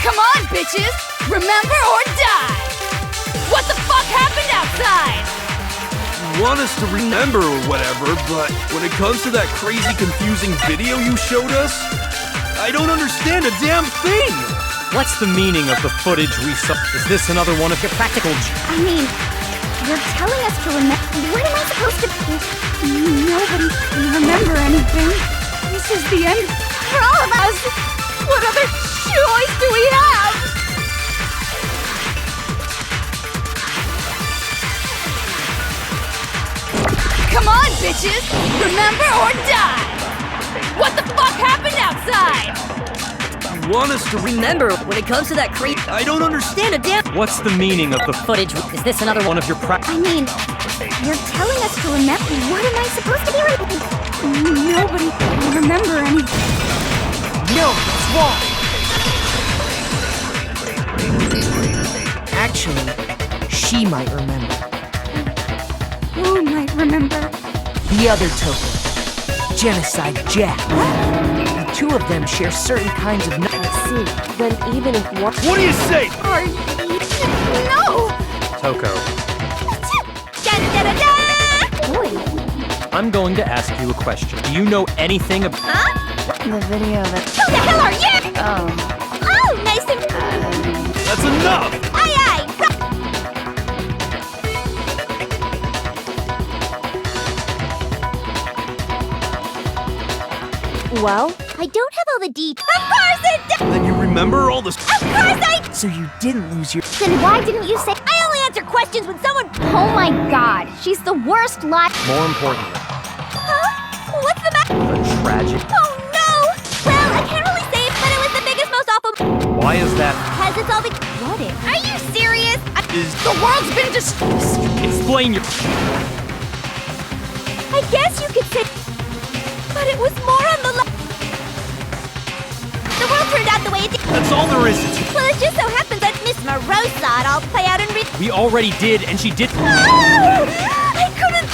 S8: Come on, bitches! Remember or die! What the fuck happened outside?
S3: you want us to remember or whatever, but when it comes to that crazy, confusing video you showed us, I don't understand a damn thing!
S5: What's the meaning of the footage we saw? Is this another one of your practical
S4: I mean, you're telling us to remember... What am I supposed to...
S8: Nobody can remember anything. This is the end for all of us. What other choice do we have? Come on, bitches! Remember or die! What the fuck happened outside?
S3: You want us to
S7: Remember, when it comes to that creep
S3: I don't understand a damn...
S5: What's the meaning of the
S7: footage, is this another one of your
S4: I mean, you're telling us to remember... What am I supposed to be
S8: Nobody can remember anything.
S6: No, it's wrong! Actually, she might remember.
S8: Who might remember?
S6: The other token. Genocide Jack. The two of them share certain kinds of...
S2: see. Then even if one
S3: What do you say?
S8: Are you... No!
S5: Toko?
S4: Da-da-da-da!
S8: Boy,
S5: I'm going to ask you a question. Do you know anything about...
S2: the video that
S4: Who the hell are you? Oh, nice to...
S3: That's enough!
S4: Aye, aye!
S2: well,
S4: I don't have all the details. Of course it does!
S3: Then you remember all this...
S4: Of course I...
S6: So you didn't lose your...
S4: Then why didn't you say... I only answer questions when someone... Oh my god, she's the worst lot...
S5: More importantly,
S4: Huh? What's the matter?
S5: the tragic...
S4: Oh no! Well, I can't really say it, but it was the biggest, most awful...
S5: Why is that?
S4: Because it's all the... What if? Are you serious?
S8: the world's been destroyed.
S5: Explain your...
S4: I guess you could say... But it was more on the The world turned out the way it did.
S3: That's all there is to...
S4: Well, it just so happens that Miss Morose saw it all play out in
S5: We already did, and she did...
S4: I couldn't...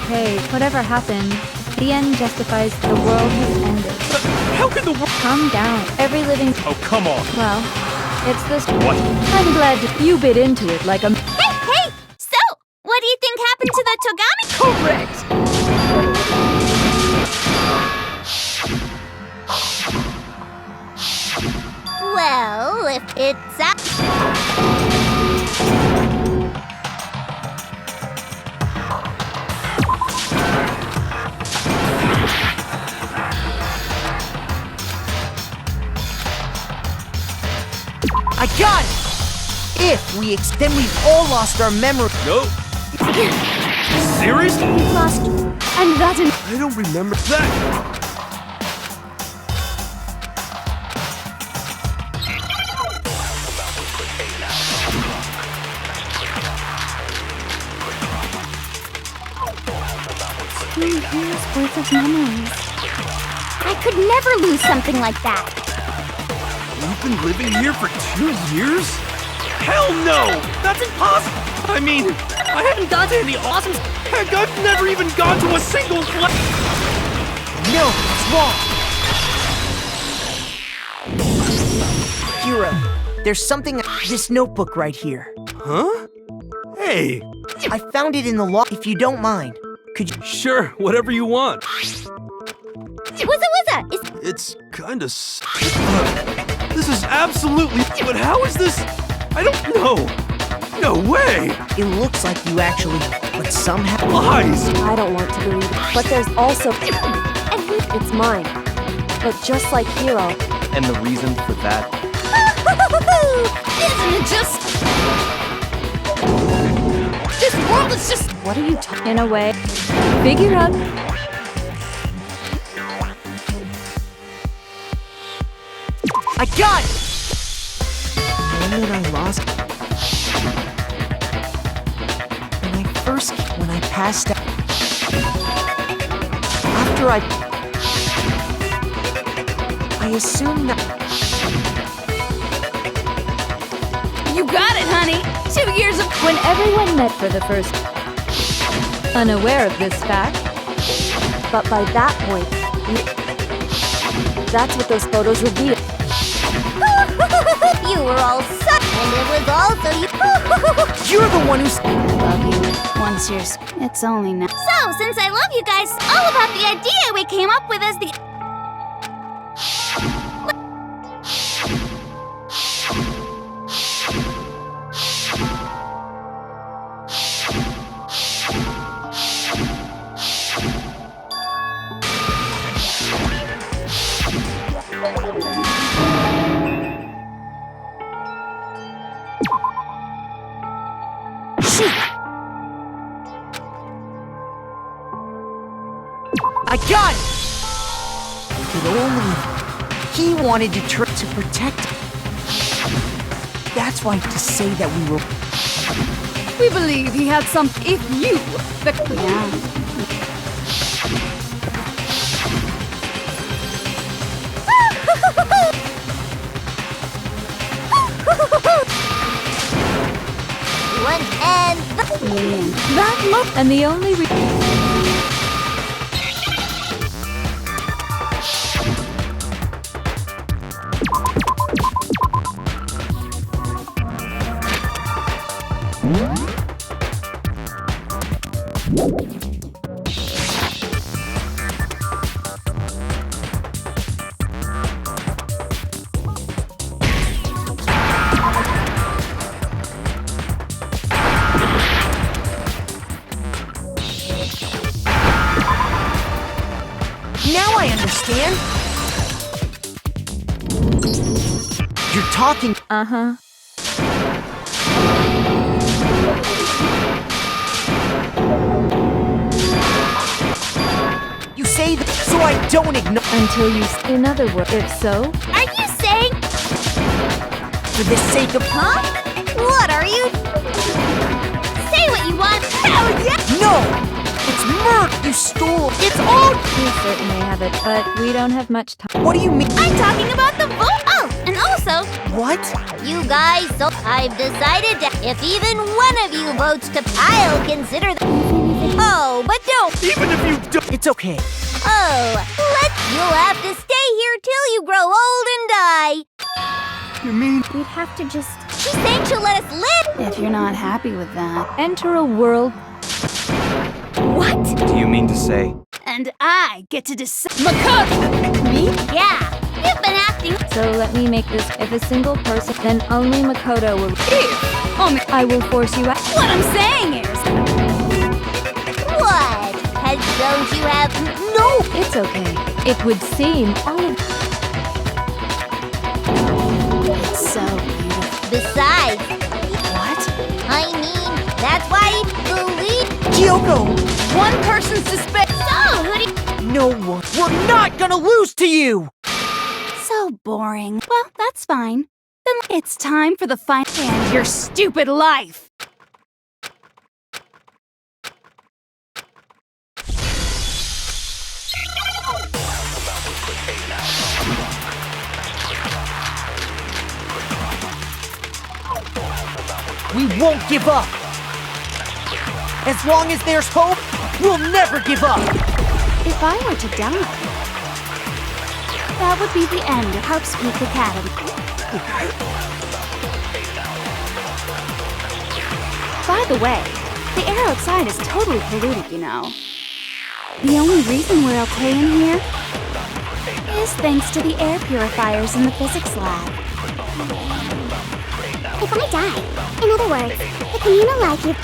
S9: Okay. Whatever happened, the end justifies the world has ended.
S3: How can the world...
S9: Calm down. Every living...
S5: Oh, come on.
S9: Well, it's this...
S5: What?
S9: I'm glad you bit into it like a...
S4: Hey! So, what do you think happened to the Togami?
S8: Correct.
S4: Well, if it's a...
S6: I got it! If we then we've all lost our memory.
S3: No. Seriously?
S4: We've lost...
S8: And that in...
S3: I don't remember that.
S4: Years worth of memories. I could never lose something like that.
S3: We've been living here for 2 years? Hell no! That's impossible! I mean, I haven't gone to any awesome... Heck, I've never even gone to a single place!
S6: No, it's wrong! Hero, there's something... This notebook right here.
S3: Huh? Hey!
S6: I found it in the law. If you don't mind, could you...
S3: Sure, whatever you want.
S4: Wuzza!
S3: It's kinda this is absolutely... But how is this... I don't know. No way!
S6: It looks like you actually, but somehow...
S3: Lies!
S2: I don't want to believe it. But there's also... It's mine. But just like Hero,
S5: And the reason for that?
S8: Isn't it just... This world is just...
S2: what are you talking?
S9: In a way, figure out.
S6: I got it! When did I lost? When I passed out. After I assumed that...
S8: You got it, honey! 2 years of...
S9: When everyone met for the first, unaware of this fact,
S2: But by that point, that's what those photos reveal.
S4: You were all such, and it was also you.
S6: You're the one who's...
S4: Love you. Once yours. It's only now. So, since I love you guys, all about the idea we came up with as the...
S6: I got it! If only he wanted to turn to protect. That's why to say that we were...
S8: We believe he had some... If you... The...
S4: One and the...
S8: That look...
S9: and the only
S6: Now I understand! You're talking...
S9: Uh-huh.
S6: You say that so I don't ignore...
S9: Until you in other words, if so,
S4: Are you saying...
S6: For the sake of...
S4: Huh? What are you... Say what you want. Hell yeah!
S6: No! It's murder! You stole... It's all...
S9: we certainly have it, but we don't have much time.
S6: What do you mean?
S4: I'm talking about the vote. Oh, and also...
S6: What?
S4: You guys, so I've decided that if even one of you votes to... I'll consider the... Oh, but don't...
S3: Even if you don't...
S6: It's okay.
S4: Oh, you'll have to stay here till you grow old and die.
S3: You mean...
S4: We'd have to just... She's saying she'll let us live. If you're not happy with that.
S9: Enter a world.
S4: What?
S5: Do you mean to say?
S8: And I get to decide... Makoto!
S4: Me? Yeah. You've been acting...
S9: So let me make this. If a single person, then only Makoto will.
S8: If only...
S9: I will force you out.
S8: What I'm saying is...
S4: What? Don't you have...
S9: No! It's okay. It would seem all of.
S4: It's so beautiful. Besides...
S6: What?
S4: I mean, that's why believe...
S6: Kyoko!
S8: One person suspects...
S4: So, who do you...
S6: No one... We're not gonna lose to you!
S8: So boring. Well, that's fine. Then it's time for the final end your stupid life.
S6: We won't give up! As long as there's hope, we'll never give up!
S4: If I were to die, that would be the end of Harp's Peak Academy. By the way, the air outside is totally polluted, you know. The only reason we're okay in here is thanks to the air purifiers in the physics lab. If I die, in other words, the communal life you...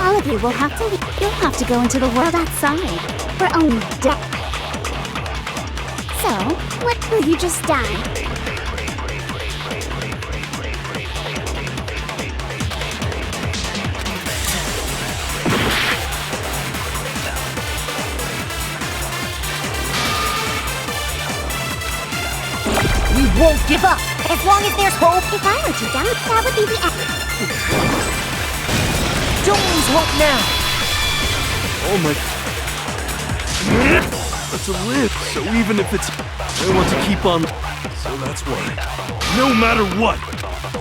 S4: all of you will have to leave. You'll have to go into the world outside, where only death. So, what will you just die?
S6: We won't give up!
S4: As long as there's hope. If I were to die, that would be the end.
S6: Don't lose hope now!
S3: Oh my... That's a live, so even if it's... I want to keep on... So that's why. No matter what!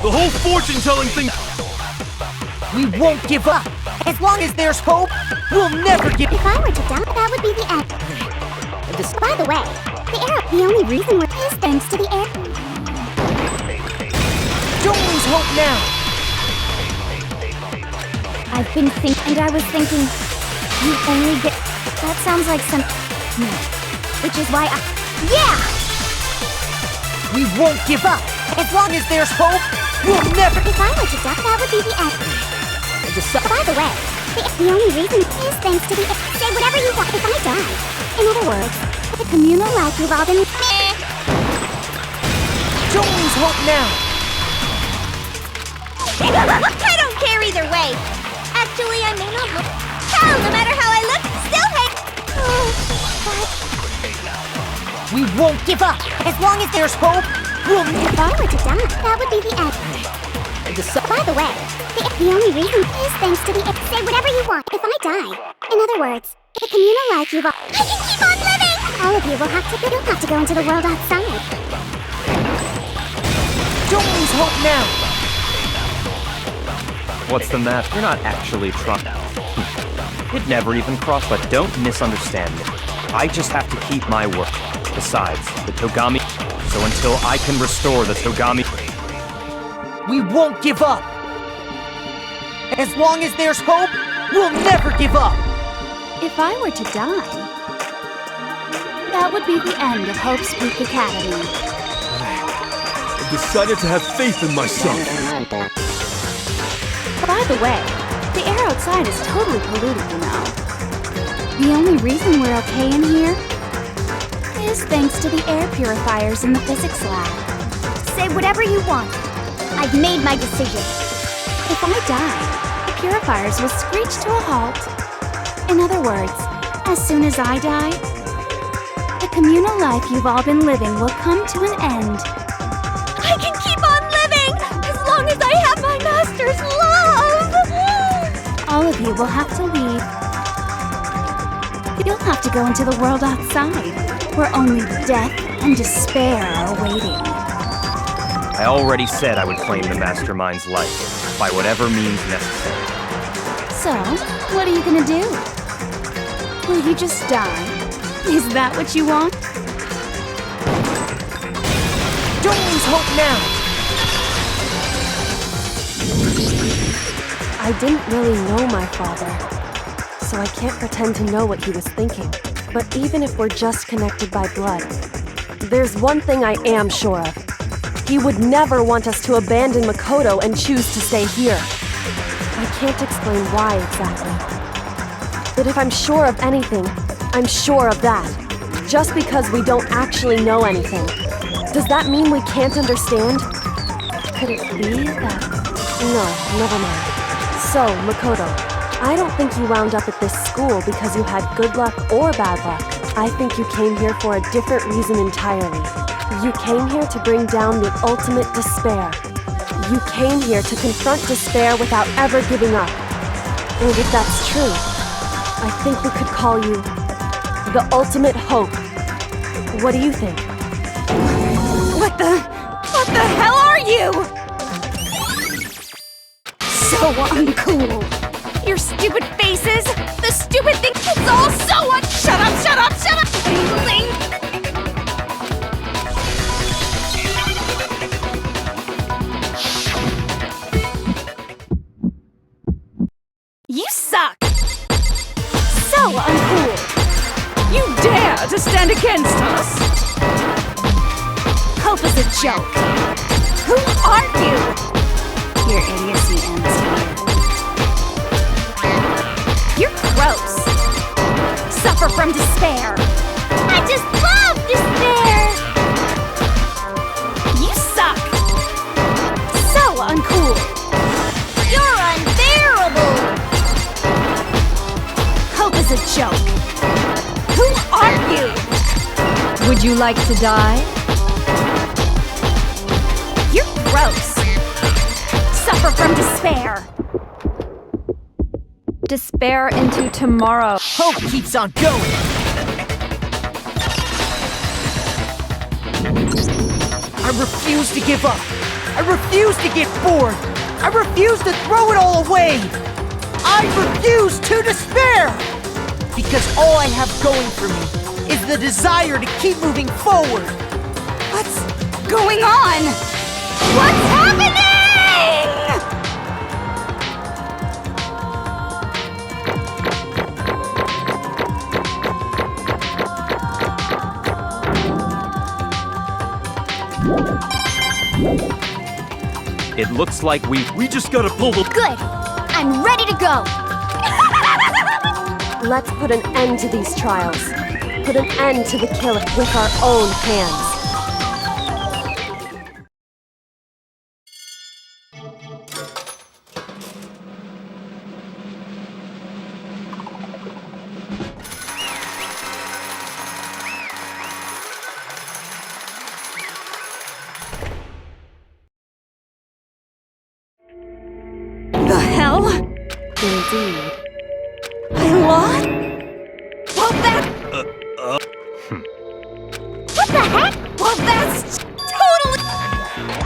S3: The whole fortune-telling thing...
S6: We won't give up! As long as there's hope, we'll never give...
S4: If I were to die, that would be the end. By the way, the only reason we're is thanks to the air.
S6: Don't lose hope now!
S4: I've been thinking, and I was thinking, you only get... That sounds like some... No. Which is why I... Yeah!
S6: We won't give up! As long as there's hope, we'll never...
S4: If I were to die, that would be the end. By the way, the only reason is thanks to the... Say whatever you want if I die. In other words, the communal life we've all been...
S6: Don't lose hope now!
S4: I don't care either way. Actually, I may not look... Hell, no matter how I look, still hate...
S6: We won't give up! As long as there's hope, we'll...
S4: If I were to die, that would be the end. By the way, the only reason is thanks to the... Say whatever you want if I die. In other words, the communal life you've all... I can keep on living! All of you will have to... You'll have to go into the world outside.
S6: Don't lose hope now!
S5: What's the matter? You're not actually trying. It never even crossed, but don't misunderstand me. I just have to keep my word. Besides, the Togami... So until I can restore the Togami...
S6: We won't give up! As long as there's hope, we'll never give up!
S4: If I were to die, that would be the end of Hope's Peak Academy.
S3: I decided to have faith in myself.
S4: By the way, the air outside is totally polluted, you know. The only reason we're okay in here is thanks to the air purifiers in the physics lab. Say whatever you want. I've made my decision. If I die, the purifiers will screech to a halt. In other words, as soon as I die, the communal life you've all been living will come to an end. I can keep on living as long as I have my master's love! All of you will have to leave. You'll have to go into the world outside, where only death and despair are waiting.
S5: I already said I would claim the Mastermind's life, by whatever means necessary.
S4: So, what are you gonna do? Will you just die? Is that what you want?
S6: Don't lose hope now!
S2: I didn't really know my father, so I can't pretend to know what he was thinking. But even if we're just connected by blood, there's one thing I am sure of. He would never want us to abandon Makoto and choose to stay here. I can't explain why exactly. But if I'm sure of anything, I'm sure of that. Just because we don't actually know anything, does that mean we can't understand? Could it be that... No, never mind. So, Makoto, I don't think you wound up at this school because you had good luck or bad luck. I think you came here for a different reason entirely. You came here to bring down the ultimate despair. You came here to confront despair without ever giving up. And if that's true, I think we could call you the ultimate hope. What do you think?
S8: What the hell are you? So uncool. Your stupid faces, the stupid thing, it's all so Shut up, shut up, shut up! Link. You suck! So uncool! You dare to stand against us!
S4: Hope is a joke. Who are you? Your idiocy ends here. You're gross. Suffer from despair. I just love despair. You suck. So uncool. You're unbearable. Hope is a joke. Who are you?
S9: Would you like to die?
S4: You're gross. Suffer from despair.
S2: Despair into tomorrow.
S6: Hope keeps on going. I refuse to give up. I refuse to get bored. I refuse to throw it all away. I refuse to despair. Because all I have going for me is the desire to keep moving forward.
S8: What's going on?
S4: What's happening?
S5: It looks like we
S3: just gotta pull the...
S4: Good. I'm ready to go.
S2: Let's put an end to these trials. Put an end to the killer with our own hands.
S8: The hell?
S2: Indeed.
S8: I lost? Well, that...
S4: What the heck?
S8: Well, that's totally...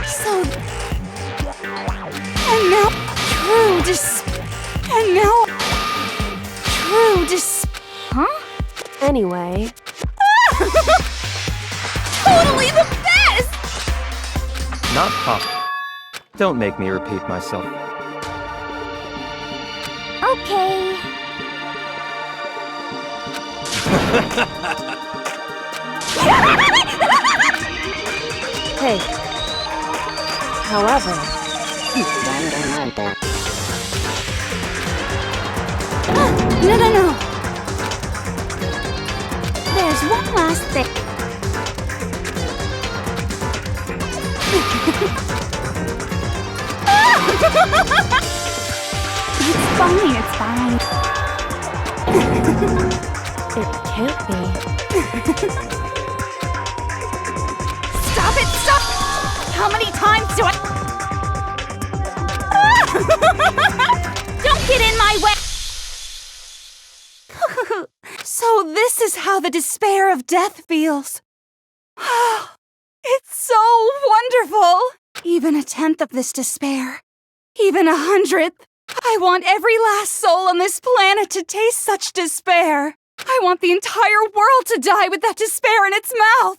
S8: So... And now... True Huh?
S2: Anyway,
S8: Totally the best!
S5: not pop. Don't make me repeat myself.
S4: Okay.
S2: hey. However,
S4: No. There's one last thing. It's fine.
S2: it can't be.
S8: Stop it! How many times do I...
S4: Don't get in my way!
S8: So this is how the despair of death feels. It's so wonderful! Even 1/10 of this despair, even 100th. I want every last soul on this planet to taste such despair. I want the entire world to die with that despair in its mouth.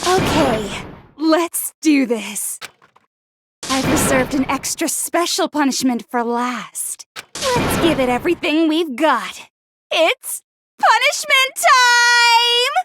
S8: Okay, let's do this. I've reserved an extra special punishment for last. Let's give it everything we've got. It's punishment time!